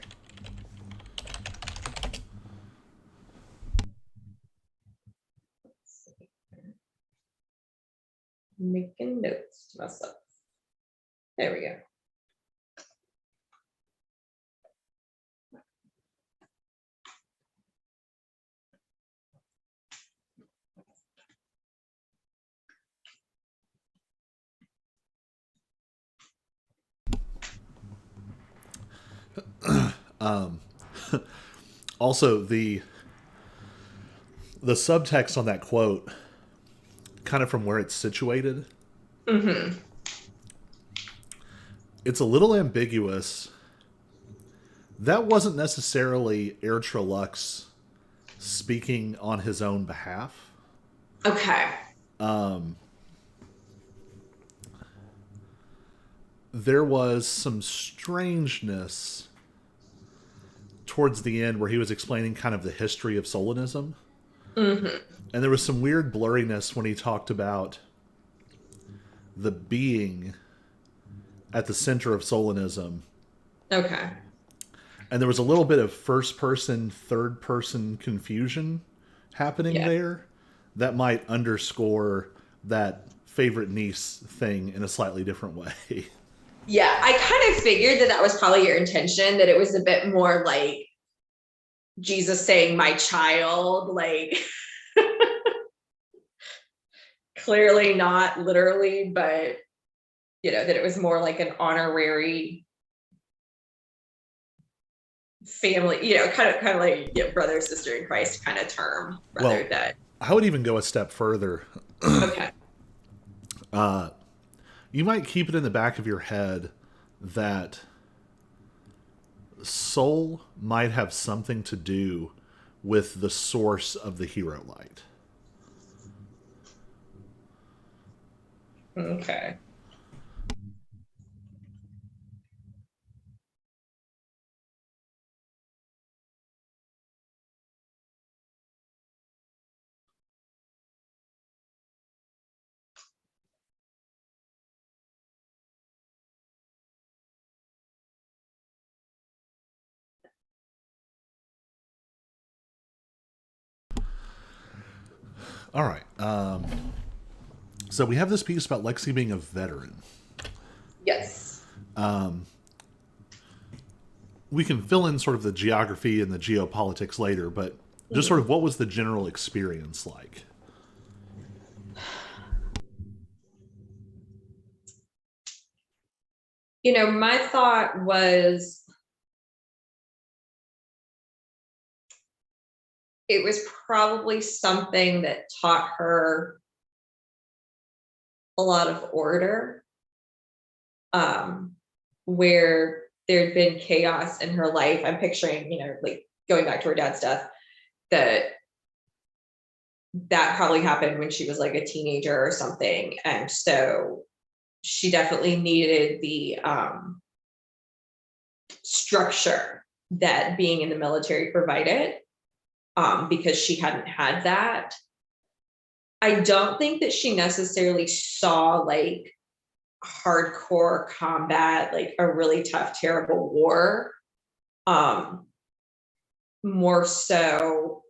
Speaker 3: Making notes to myself. There we go.
Speaker 1: Also, the subtext on that quote, kind of from where it's situated, it's a little ambiguous. That wasn't necessarily Ertralux speaking on his own behalf.
Speaker 3: Okay.
Speaker 1: There was some strangeness towards the end where he was explaining kind of the history of Solinism. And there was some weird blurriness when he talked about the being at the center of Solinism.
Speaker 3: Okay.
Speaker 1: And there was a little bit of first person, third person confusion happening there that might underscore that favorite niece thing in a slightly different way.
Speaker 3: Yeah, I kind of figured that was probably your intention, that it was a bit more like Jesus saying my child, like clearly not literally, but that it was more like an honorary family, kind of like brother, sister in Christ kind of term, rather than.
Speaker 1: I would even go a step further.
Speaker 3: Okay.
Speaker 1: You might keep it in the back of your head that soul might have something to do with the source of the hero light.
Speaker 3: Okay.
Speaker 1: All right. So we have this piece about Lexi being a veteran.
Speaker 3: Yes.
Speaker 1: We can fill in sort of the geography and the geopolitics later, but just sort of what was the general experience like?
Speaker 3: My thought was it was probably something that taught her a lot of order, where there'd been chaos in her life. I'm picturing, like going back to her dad's death, that probably happened when she was like a teenager or something. And so she definitely needed the structure that being in the military provided, because she hadn't had that. I don't think that she necessarily saw like hardcore combat, like a really tough, terrible war. More so,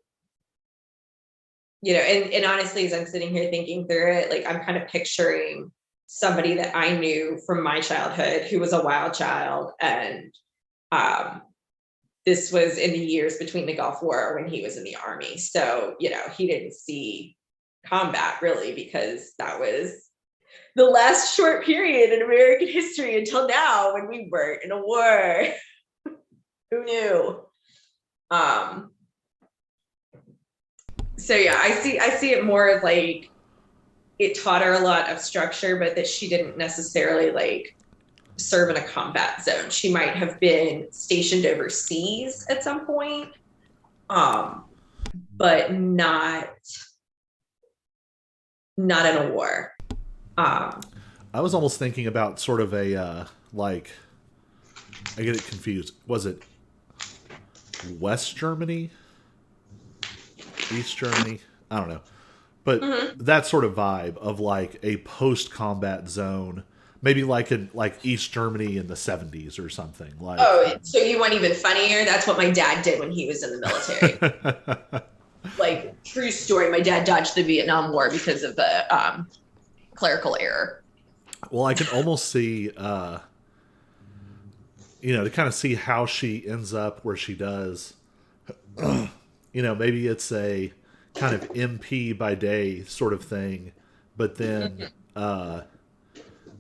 Speaker 3: and honestly, as I'm sitting here thinking through it, like I'm kind of picturing somebody that I knew from my childhood who was a wild child. And this was in the years between the Gulf War when he was in the Army. So, he didn't see combat really, because that was the last short period in American history until now when we weren't in a war. Who knew? So yeah, I see it more as like it taught her a lot of structure, but that she didn't necessarily like serve in a combat zone. She might have been stationed overseas at some point, but not in a war.
Speaker 1: I was almost thinking about sort of a like, I get it confused. Was it West Germany? East Germany? I don't know. But that sort of vibe of like a post-combat zone, maybe like in like East Germany in the 70s or something. Like,
Speaker 3: oh, so you want even funnier? That's what my dad did when he was in the military. Like, true story. My dad dodged the Vietnam War because of the clerical error.
Speaker 1: Well, I can almost see, to kind of see how she ends up where she does. Maybe it's a kind of MP by day sort of thing, but then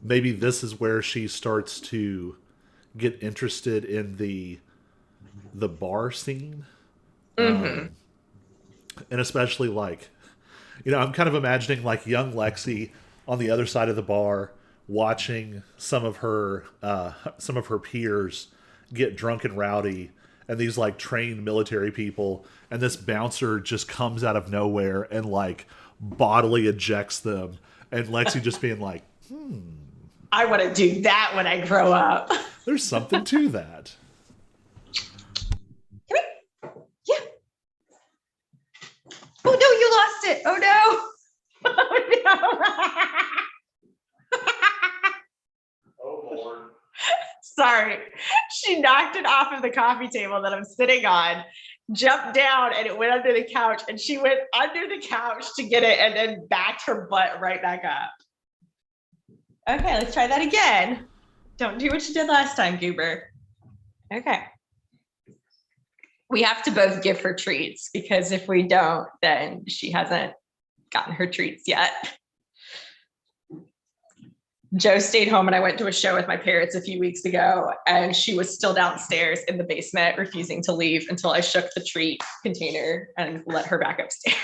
Speaker 1: maybe this is where she starts to get interested in the bar scene. And especially like, I'm kind of imagining like young Lexi on the other side of the bar watching some of her peers get drunk and rowdy, and these like trained military people, and this bouncer just comes out of nowhere and like bodily ejects them, and Lexi just being like,
Speaker 3: I want to do that when I grow up.
Speaker 1: there's something to that.
Speaker 3: Come here. Yeah. Oh no, you lost it. Oh no.
Speaker 4: Oh Lord.
Speaker 3: Sorry. She knocked it off of the coffee table that I'm sitting on, jumped down, and it went under the couch, and she went under the couch to get it and then backed her butt right back up. Okay, let's try that again. Don't do what you did last time, Goober. Okay. We have to both give her treats, because if we don't, then she hasn't gotten her treats yet. Joe stayed home and I went to a show with my parents a few weeks ago, and she was still downstairs in the basement, refusing to leave until I shook the treat container and let her back upstairs.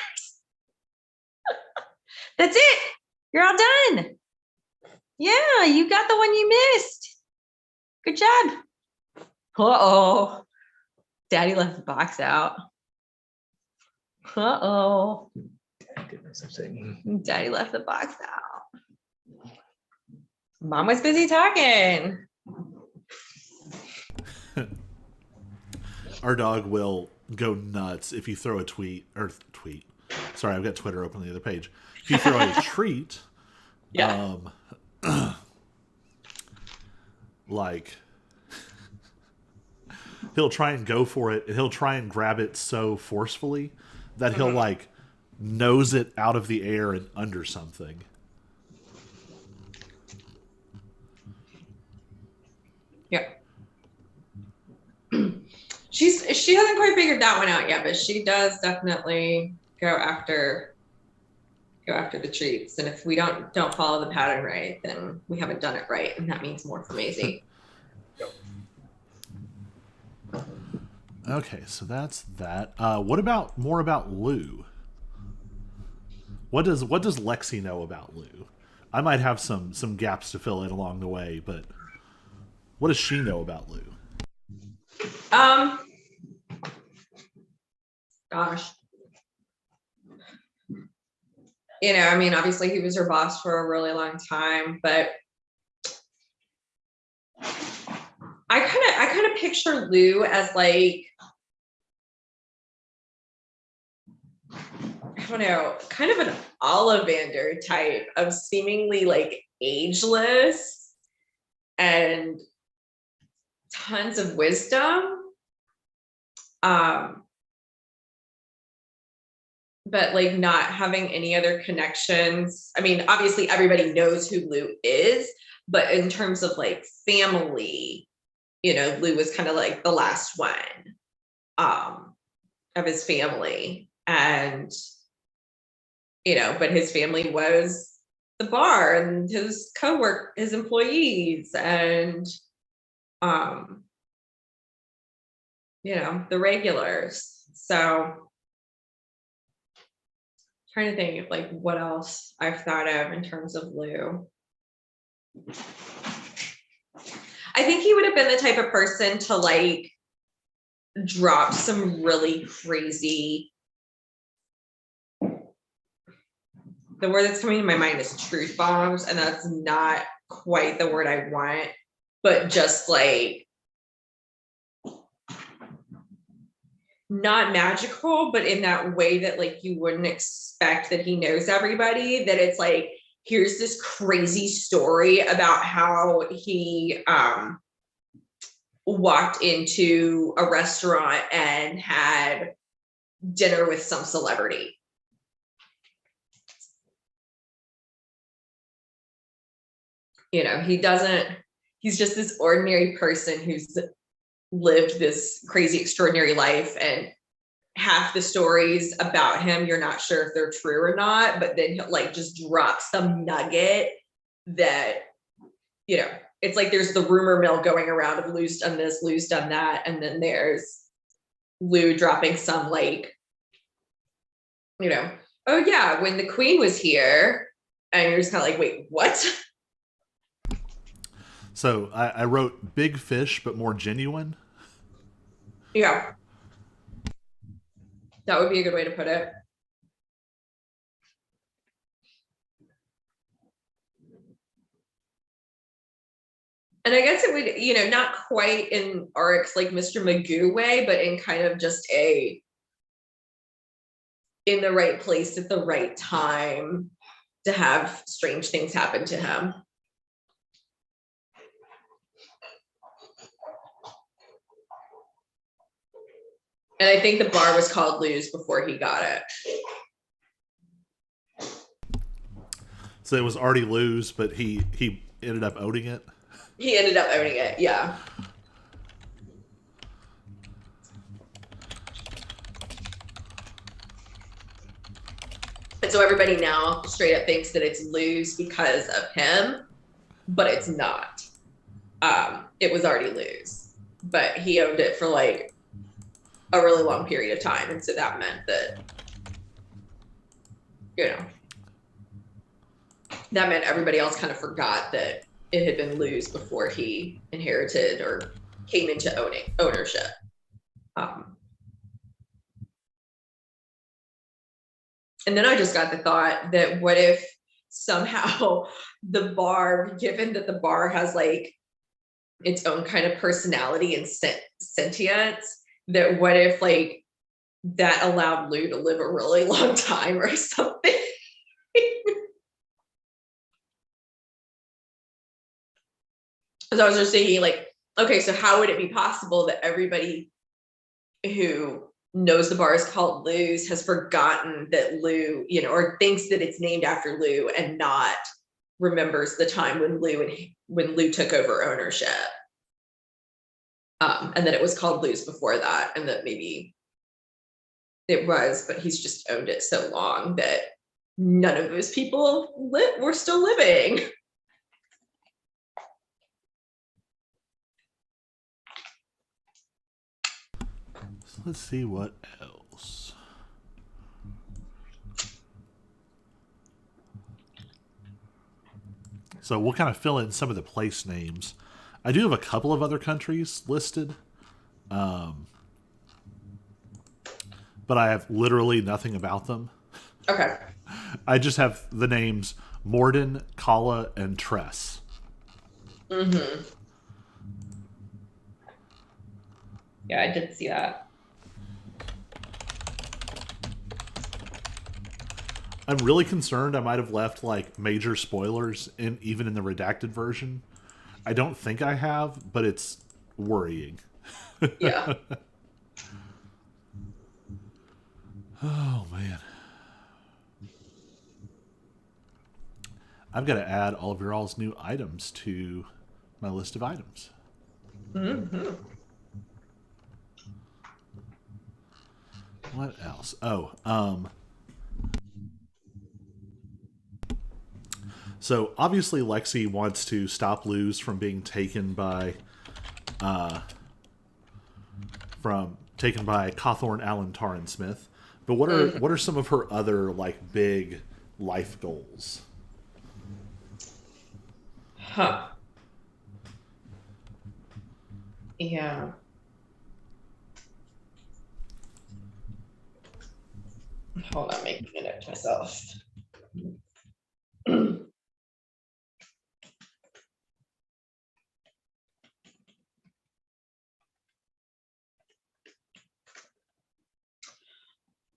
Speaker 3: That's it. You're all done. Yeah, you got the one you missed. Good job. Uh-oh. Daddy left the box out. Uh-oh.
Speaker 4: Goodness, I'm saying.
Speaker 3: Daddy left the box out. Mom was busy talking.
Speaker 1: Our dog will go nuts if you throw a tweet. Sorry, I've got Twitter open on the other page. If you throw a treat,
Speaker 3: Yeah.
Speaker 1: like he'll try and go for it, and he'll try and grab it so forcefully that he'll like nose it out of the air and under something.
Speaker 3: Yeah. She hasn't quite figured that one out yet, but she does definitely go after the treats. And if we don't follow the pattern right, then we haven't done it right, and that means more for Maisie.
Speaker 1: Okay, so that's that. What about more about Lou? What does Lexi know about Lou? I might have some gaps to fill in along the way, but what does she know about Lou?
Speaker 3: Um, gosh. I mean, obviously he was her boss for a really long time, but I kind of picture Lou as like, I don't know, kind of an Ollivander type of seemingly like ageless and tons of wisdom. Um, but like not having any other connections. I mean, obviously everybody knows who Lou is, but in terms of like family, Lou was kind of like the last one of his family. And, but his family was the bar and his his employees and, the regulars. So trying to think of like what else I've thought of in terms of Lou. I think he would have been the type of person to like drop some really crazy. The word that's coming to my mind is truth bombs, and that's not quite the word I want, but just like not magical, but in that way that like you wouldn't expect that he knows everybody, that it's like, here's this crazy story about how he walked into a restaurant and had dinner with some celebrity. He's just this ordinary person who's lived this crazy, extraordinary life, and half the stories about him, you're not sure if they're true or not, but then he'll like just drop some nugget that, it's like there's the rumor mill going around of Lou's done this, Lou's done that, and then there's Lou dropping some like, oh yeah, when the queen was here, and you're just kind of like, wait, what?
Speaker 1: So I wrote big fish, but more genuine.
Speaker 3: Yeah. That would be a good way to put it. And I guess it would, not quite in Arc's like Mr. Magoo way, but in kind of just in the right place at the right time to have strange things happen to him. And I think the bar was called Lou's before he got it.
Speaker 1: So it was already Lou's, but he ended up owning it.
Speaker 3: He ended up owning it, yeah. And so everybody now straight up thinks that it's Lou's because of him, but it's not. It was already Lou's, but he owned it for like a really long period of time, and so that meant that, that meant everybody else kind of forgot that it had been Lou's before he inherited or came into ownership. And then I just got the thought that what if somehow the bar, given that the bar has like its own kind of personality and sentience, that what if like that allowed Lou to live a really long time or something? So I was just thinking like, okay, so how would it be possible that everybody who knows the bar is called Lou's has forgotten that Lou, or thinks that it's named after Lou and not remembers the time when Lou took over ownership. And that it was called Lou's before that, and that maybe it was, but he's just owned it so long that none of those people were still living.
Speaker 1: So let's see what else. So we'll kind of fill in some of the place names. I do have a couple of other countries listed, but I have literally nothing about them.
Speaker 3: Okay.
Speaker 1: I just have the names Morden, Kala, and Tress.
Speaker 3: Mm-hmm. Yeah, I did see that.
Speaker 1: I'm really concerned I might have left like major spoilers in even in the redacted version. I don't think I have, but it's worrying.
Speaker 3: Yeah.
Speaker 1: Oh man. I've got to add all of your all's new items to my list of items.
Speaker 3: Mm-hmm.
Speaker 1: What else? Oh, so obviously Lexi wants to stop Luz from being taken by Cawthorn Allen Taryn Smith. But what are some of her other like big life goals?
Speaker 3: Huh. Yeah. Hold on, making a note to myself.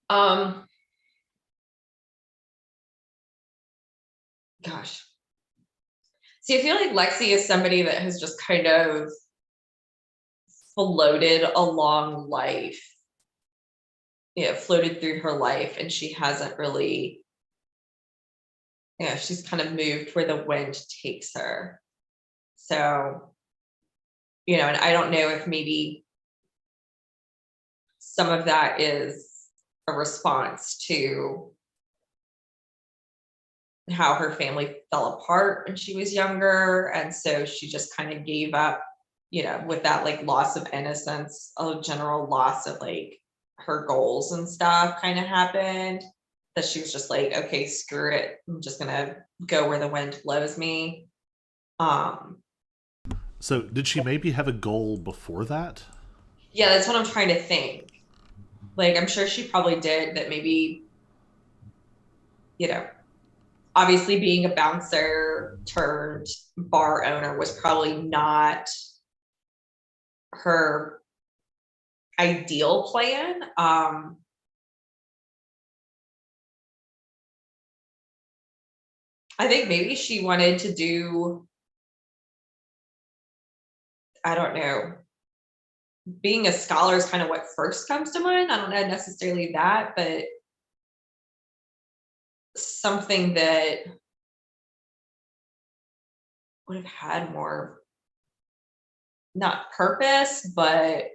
Speaker 3: Um, Gosh. See, I feel like Lexi is somebody that has just kind of floated along life, floated through her life, and she hasn't really, she's kind of moved where the wind takes her. So, and I don't know if maybe some of that is a response to how her family fell apart when she was younger. And so she just kind of gave up, with that like loss of innocence, a general loss of like her goals and stuff kind of happened, that she was just like, okay, screw it. I'm just going to go where the wind blows me.
Speaker 1: So did she maybe have a goal before that?
Speaker 3: Yeah, that's what I'm trying to think. Like, I'm sure she probably did, that maybe, obviously being a bouncer turned bar owner was probably not her ideal plan. I think maybe she wanted to do, I don't know, being a scholar is kind of what first comes to mind. I don't know necessarily that, but something that would have had more, not purpose, but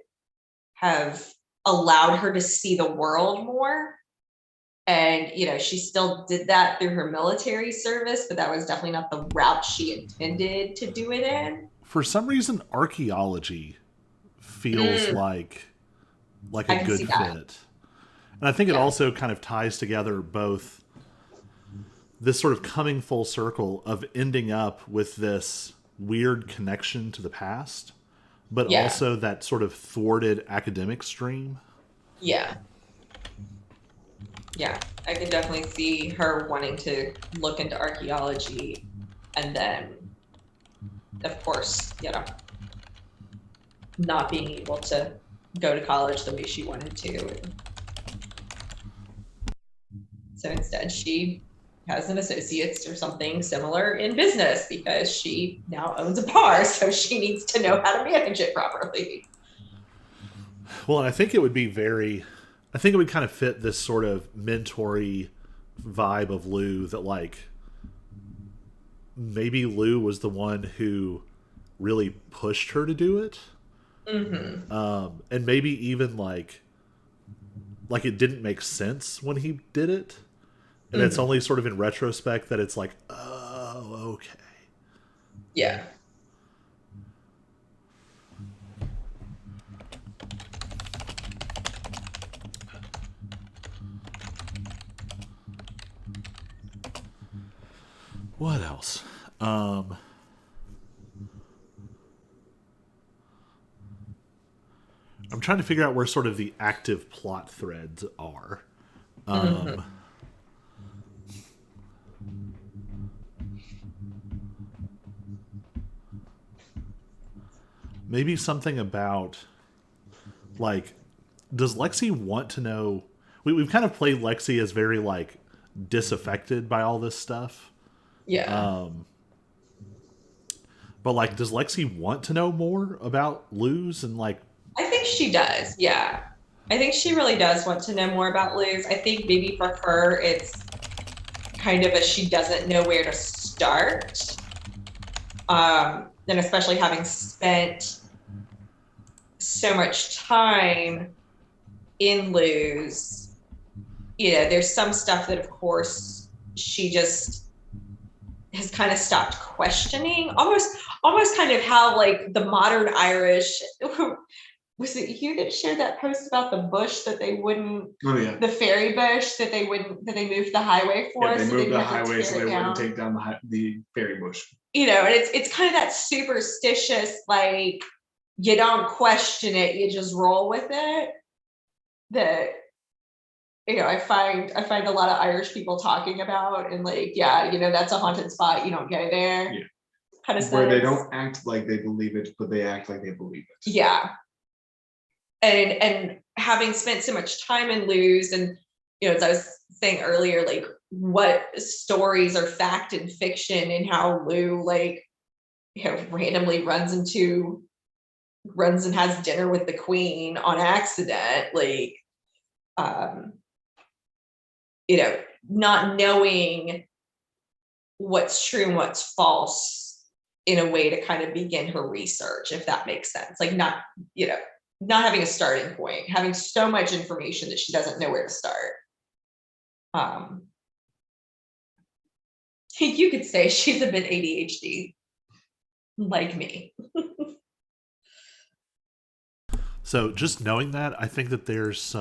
Speaker 3: have allowed her to see the world more. And she still did that through her military service, but that was definitely not the route she intended to do it in.
Speaker 1: For some reason, archaeology feels like
Speaker 3: I
Speaker 1: a
Speaker 3: can
Speaker 1: good
Speaker 3: see
Speaker 1: fit.
Speaker 3: that.
Speaker 1: And I think it also kind of ties together both this sort of coming full circle of ending up with this weird connection to the past, but also that sort of thwarted academic stream.
Speaker 3: Yeah. Yeah, I could definitely see her wanting to look into archaeology, and then, of course, not being able to go to college the way she wanted to. So instead, she has an associate's or something similar in business because she now owns a bar, so she needs to know how to manage it properly.
Speaker 1: Well, I think it would kind of fit this sort of mentory vibe of Lou, that like maybe Lou was the one who really pushed her to do it. And maybe even like it didn't make sense when he did it. And it's only sort of in retrospect that it's like, oh, okay.
Speaker 3: Yeah.
Speaker 1: What else? I'm trying to figure out where sort of the active plot threads are. Maybe something about, like, does Lexi want to know? We've kind of played Lexi as very, like, disaffected by all this stuff.
Speaker 3: Yeah.
Speaker 1: But, like, does Lexi want to know more about Luz and, like...
Speaker 3: I think she does. Yeah. I think she really does want to know more about Luz. I think maybe for her, it's kind of a she doesn't know where to start. And especially having spent so much time in Luz, there's some stuff that, of course, she just has kind of stopped questioning, almost kind of how, like, the modern Irish. Was it you that shared that post about the bush that they wouldn't?
Speaker 4: Oh yeah.
Speaker 3: The fairy bush that they moved the highway for.
Speaker 4: Yeah, they
Speaker 3: so
Speaker 4: moved the
Speaker 3: didn't have to
Speaker 4: highway so
Speaker 3: tear
Speaker 4: they
Speaker 3: it
Speaker 4: wouldn't
Speaker 3: down.
Speaker 4: take down the fairy bush.
Speaker 3: And it's kind of that superstitious, like, you don't question it, you just roll with it. That I find a lot of Irish people talking about, and, like, that's a haunted spot, you don't go there.
Speaker 4: Yeah.
Speaker 3: Kind of
Speaker 4: Where they
Speaker 3: sense.
Speaker 4: don't act like they believe it, but they act like they believe it.
Speaker 3: Yeah. And having spent so much time in Luz, and as I was saying earlier, like, what stories are fact and fiction, and how Lou, like, randomly runs and has dinner with the queen on accident, like, not knowing what's true and what's false in a way to kind of begin her research, if that makes sense. Like, not having a starting point, having so much information that she doesn't know where to start. You could say she's a bit ADHD, like me.
Speaker 1: So just knowing that, I think that there's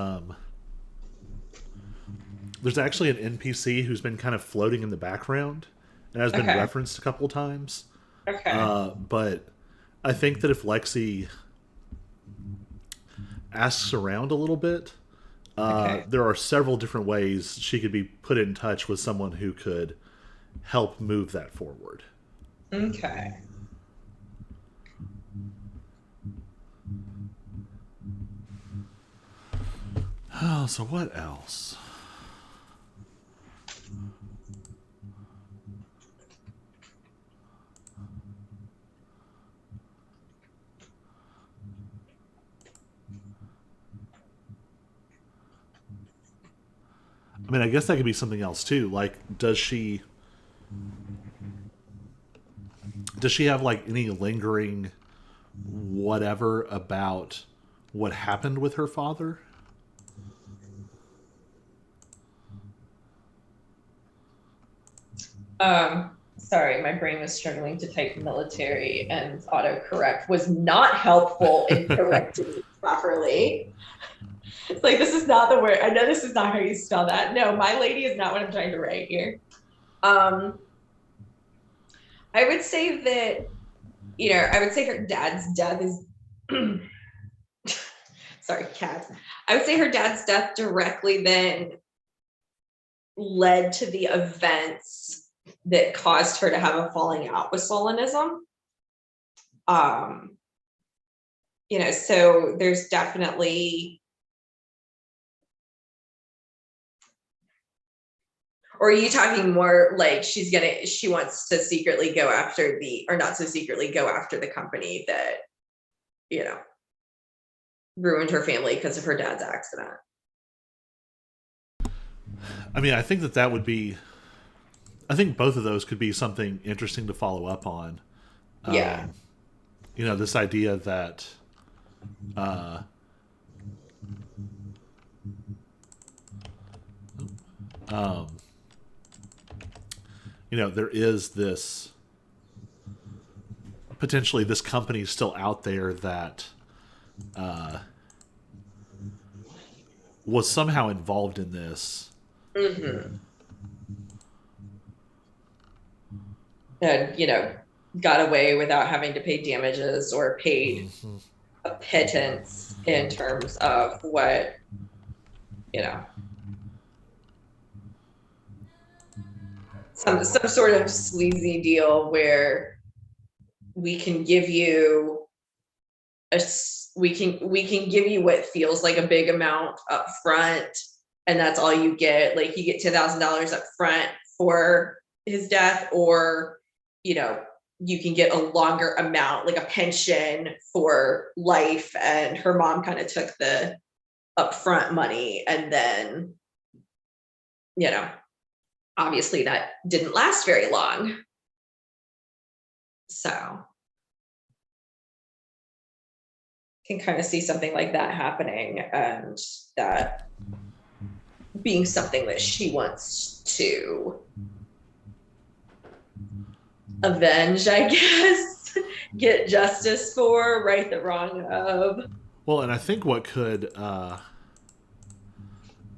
Speaker 1: actually an NPC who's been kind of floating in the background and has been
Speaker 3: Okay.
Speaker 1: referenced a couple of times.
Speaker 3: Okay.
Speaker 1: But I think that if Lexi asks around a little bit,
Speaker 3: Okay.
Speaker 1: there are several different ways she could be put in touch with someone who could help move that forward.
Speaker 3: Okay.
Speaker 1: Oh, so what else? I mean, I guess that could be something else too. Like, does she have, like, any lingering whatever about what happened with her father?
Speaker 3: Sorry, my brain was struggling to type military, and autocorrect was not helpful in correcting it properly. It's like, this is not the word. I know this is not how you spell that. No, my lady is not what I'm trying to write here. I would say that, her dad's death is sorry, cats. I would say her dad's death directly then led to the events that caused her to have a falling out with Solonism. So there's definitely, or are you talking more like she wants to secretly go after or not so secretly go after the company that, ruined her family because of her dad's accident?
Speaker 1: I mean, I think that would be... I think both of those could be something interesting to follow up on.
Speaker 3: Yeah.
Speaker 1: This idea that there is this potentially this company still out there that was somehow involved in this.
Speaker 3: Mm-hmm. and got away without having to pay damages or paid
Speaker 1: Mhm.
Speaker 3: a pittance in terms of what you know some sort of sleazy deal where we can give you we can give you what feels like a big amount up front, and that's all you get. Like, you get $10,000 up front for his death, or you can get a longer amount, like a pension for life. And her mom kind of took the upfront money, and then you know obviously that didn't last very long. So can kind of see something like that happening, and that being something that she wants to avenge, I guess, get justice for, right the wrong of.
Speaker 1: Well, and I think what could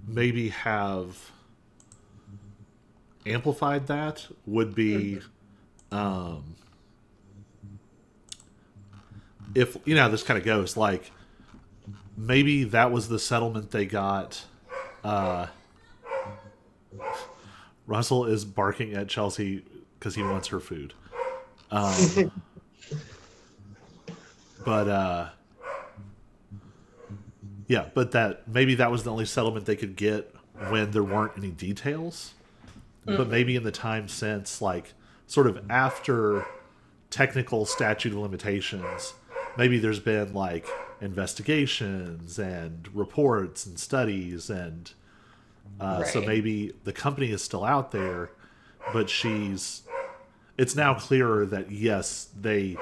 Speaker 1: maybe have amplified that would be um, if how this kind of goes. Like, maybe that was the settlement they got. Uh, Russell is barking at Chelsea because he wants her food. But yeah, but that maybe that was the only settlement they could get when there weren't any details. But maybe in the time since, like, sort of after technical statute of limitations, maybe there's been like investigations and reports and studies, and so
Speaker 3: Right.
Speaker 1: maybe the company is still out there, but it's now clearer that yes, they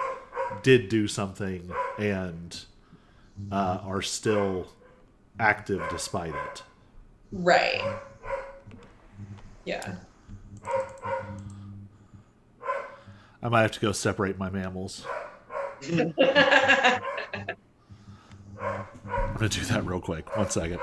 Speaker 1: did do something and are still active despite it.
Speaker 3: Right. Yeah.
Speaker 1: I might have to go separate my mammals. I'm gonna do that real quick. 1 second.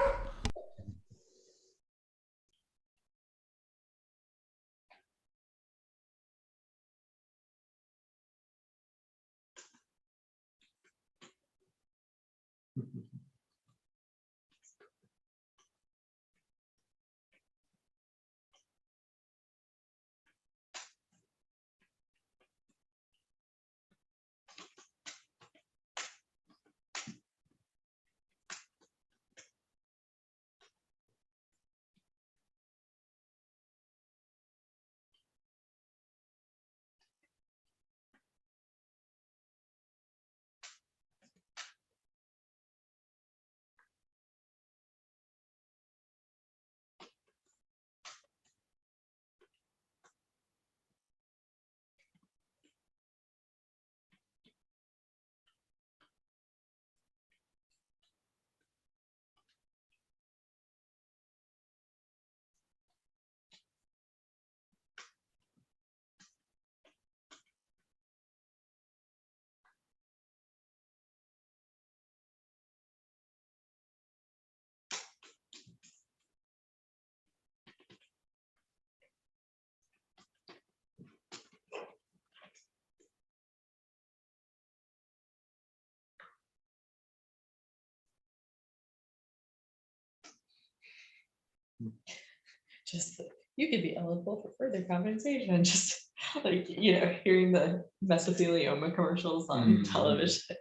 Speaker 3: Just you could be eligible for further compensation. Just like hearing the mesothelioma commercials on television.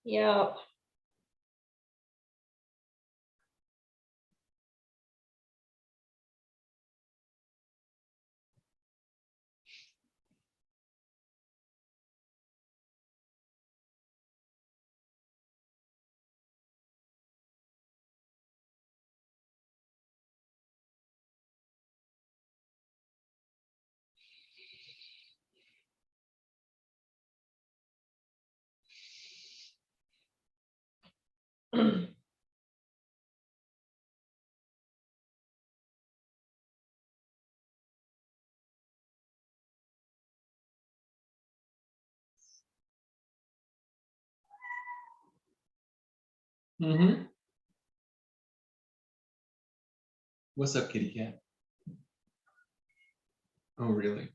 Speaker 3: Yep.
Speaker 4: Mm-hmm.
Speaker 6: What's up, kitty cat? Oh, really?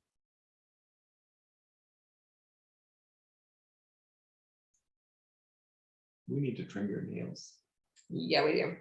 Speaker 6: We need to trim your nails.
Speaker 5: Yeah, we do.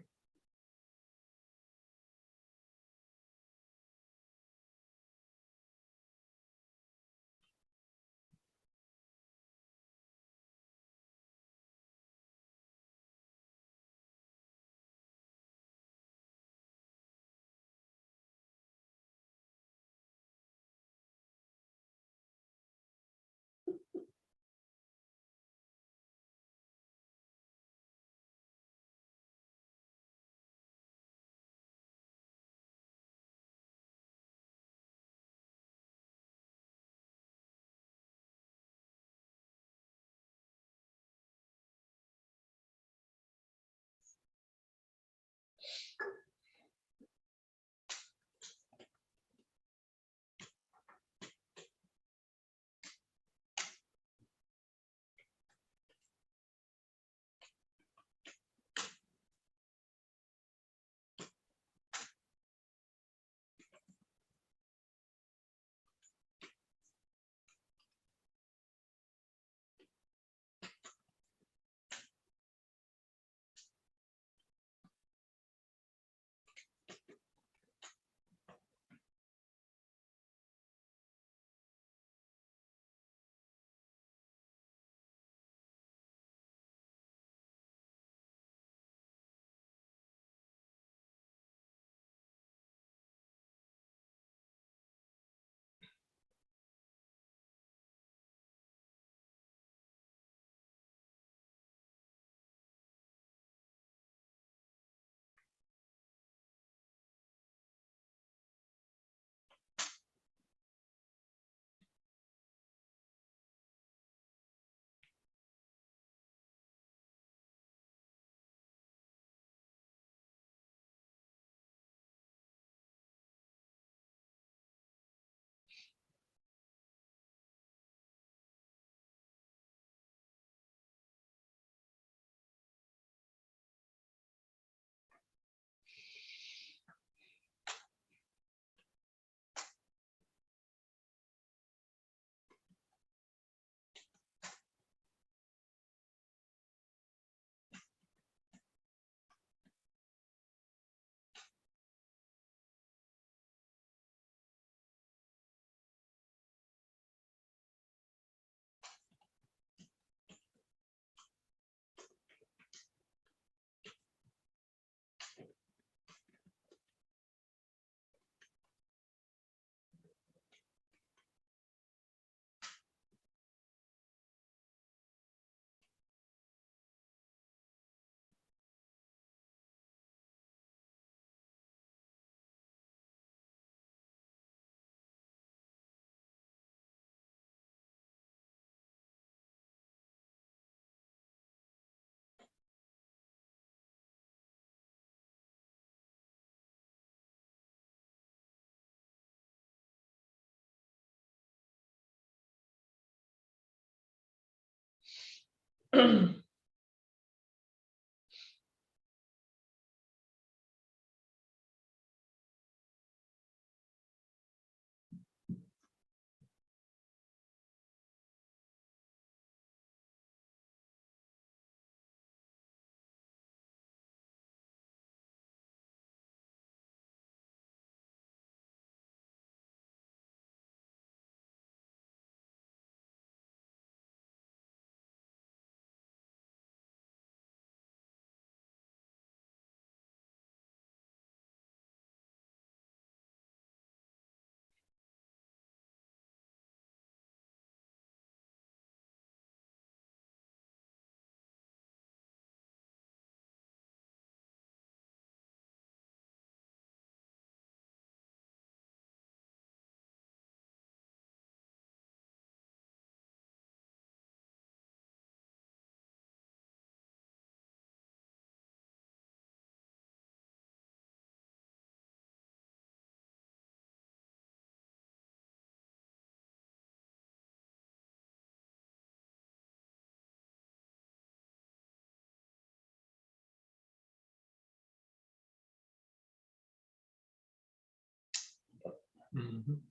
Speaker 6: Mhm.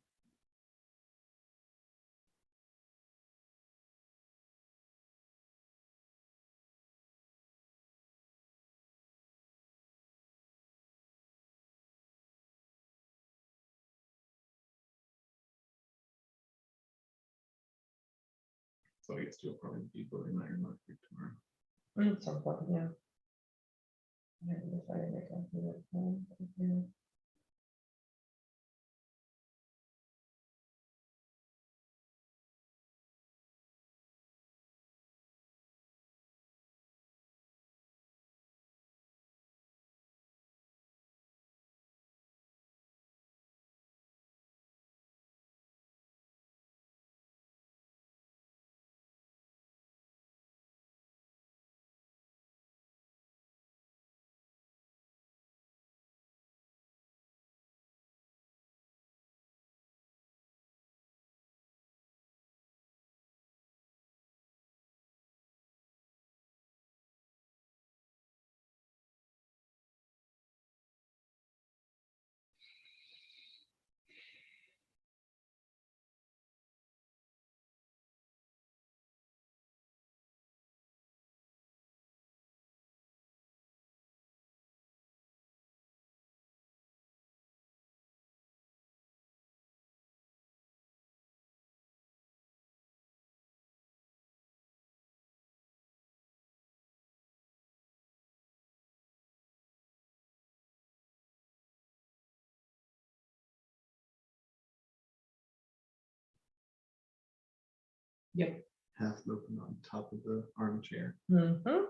Speaker 6: So I guess you'll probably be voting Iron Market tomorrow.
Speaker 5: At some point, yeah. I haven't decided if I'll do it, yeah. Yep.
Speaker 6: Half open on top of the armchair.
Speaker 5: Mm-hmm.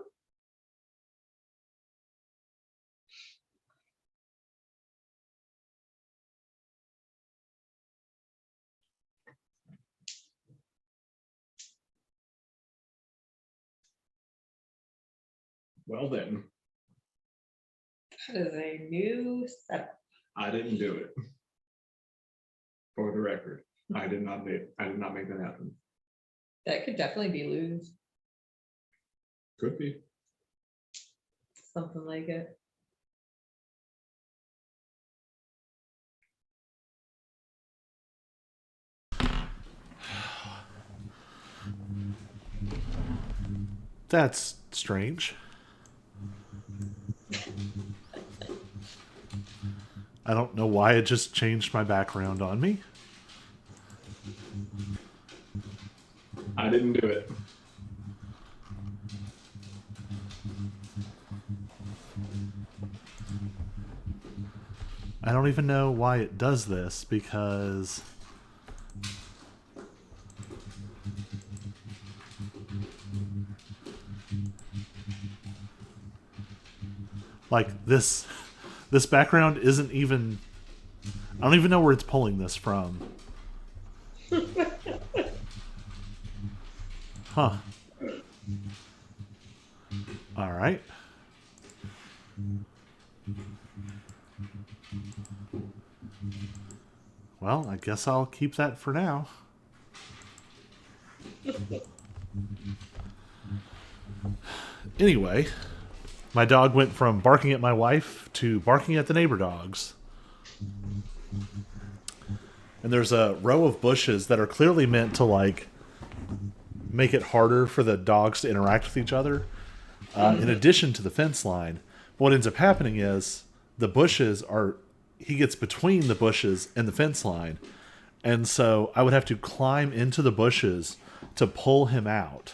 Speaker 4: Well then,
Speaker 5: That is a new setup.
Speaker 6: I didn't do it. For the record, I did not make that happen.
Speaker 5: That could definitely be lose,
Speaker 6: Could be.
Speaker 5: something like it.
Speaker 1: That's strange. I don't know why it just changed my background on me.
Speaker 6: I didn't do it.
Speaker 1: I don't even know why it does this because like this background isn't even, I don't even know where it's pulling this from. Huh. All right. Well, I guess I'll keep that for now. Anyway, my dog went from barking at my wife to barking at the neighbor dogs. And there's a row of bushes that are clearly meant to, like, make it harder for the dogs to interact with each other, in addition to the fence line. What ends up happening is the bushes are, he gets between the bushes and the fence line. And so I would have to climb into the bushes to pull him out.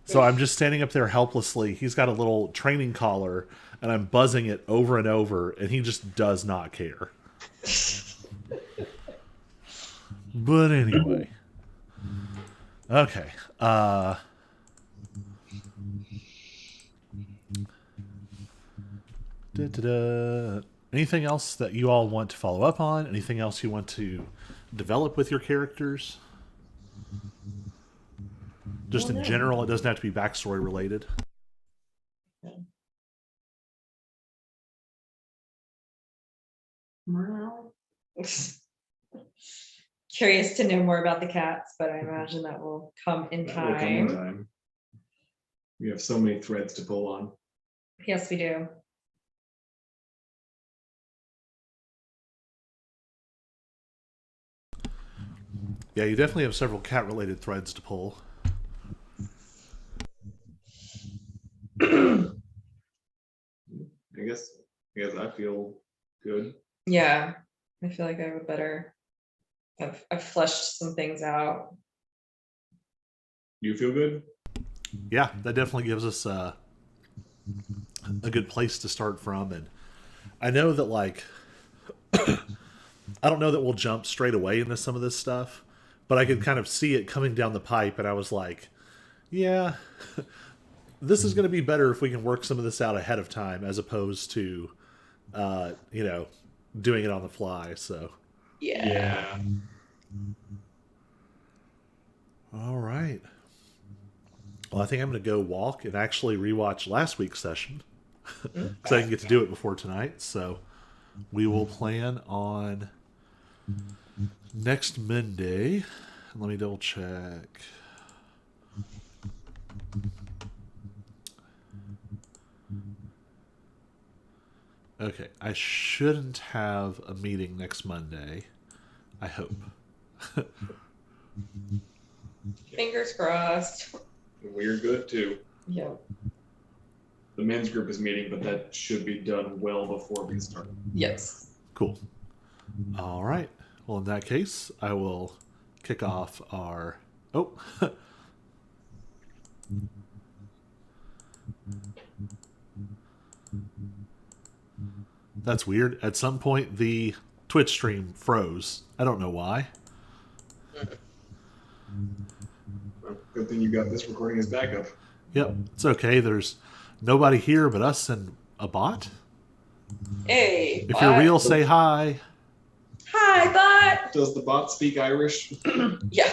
Speaker 1: So I'm just standing up there helplessly. He's got a little training collar, and I'm buzzing it over and over, and he just does not care. But anyway. Okay. Anything else that you all want to follow up on? Anything else you want to develop with your characters? Just in general, it doesn't have to be backstory related.
Speaker 5: Curious to know more about the cats, but I imagine that will come in
Speaker 6: That will come in
Speaker 5: time.
Speaker 6: time. We have so many threads to pull on.
Speaker 5: Yes, we do.
Speaker 1: Yeah, you definitely have several cat-related threads to pull.
Speaker 6: I guess I feel good.
Speaker 5: Yeah, I feel like I have a better. I've fleshed some things out.
Speaker 6: You feel good?
Speaker 1: Yeah, that definitely gives us a good place to start from. And I know that, like, I don't know that we'll jump straight away into some of this stuff, but I could kind of see it coming down the pipe, and I was like, yeah, this is going to be better if we can work some of this out ahead of time as opposed to, you know, doing it on the fly. So,
Speaker 5: Yeah.
Speaker 1: all right. Well, I think I'm going to go walk and actually rewatch last week's session because I didn't get to do it before tonight. So we will plan on next Monday. Let me double check. Okay, I shouldn't have a meeting next Monday. I hope.
Speaker 5: Fingers crossed.
Speaker 6: We're good too.
Speaker 5: Yep.
Speaker 6: The men's group is meeting, but that should be done well before we start.
Speaker 5: Yes.
Speaker 1: Cool. All right. Well, in that case, I will kick off our. Oh. That's weird. At some point, the Twitch stream froze. I don't know why.
Speaker 6: Well, good thing you got this recording as backup.
Speaker 1: Yep, it's okay. There's nobody here but us and a bot.
Speaker 5: Hey.
Speaker 1: If you're real, say hi.
Speaker 5: Hi, bot.
Speaker 6: Does the bot speak Irish?
Speaker 5: Yeah.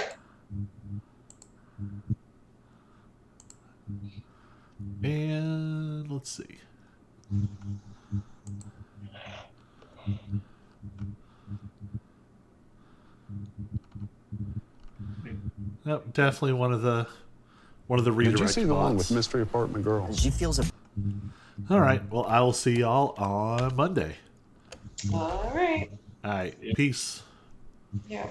Speaker 1: And let's see. Yep, definitely one of the redirect
Speaker 7: Did you see the one with
Speaker 1: bots.
Speaker 7: Mystery Apartment Girl?
Speaker 8: She feels a
Speaker 1: All right. Well, I will see y'all on Monday.
Speaker 5: All right.
Speaker 1: All right. Peace.
Speaker 5: Yeah.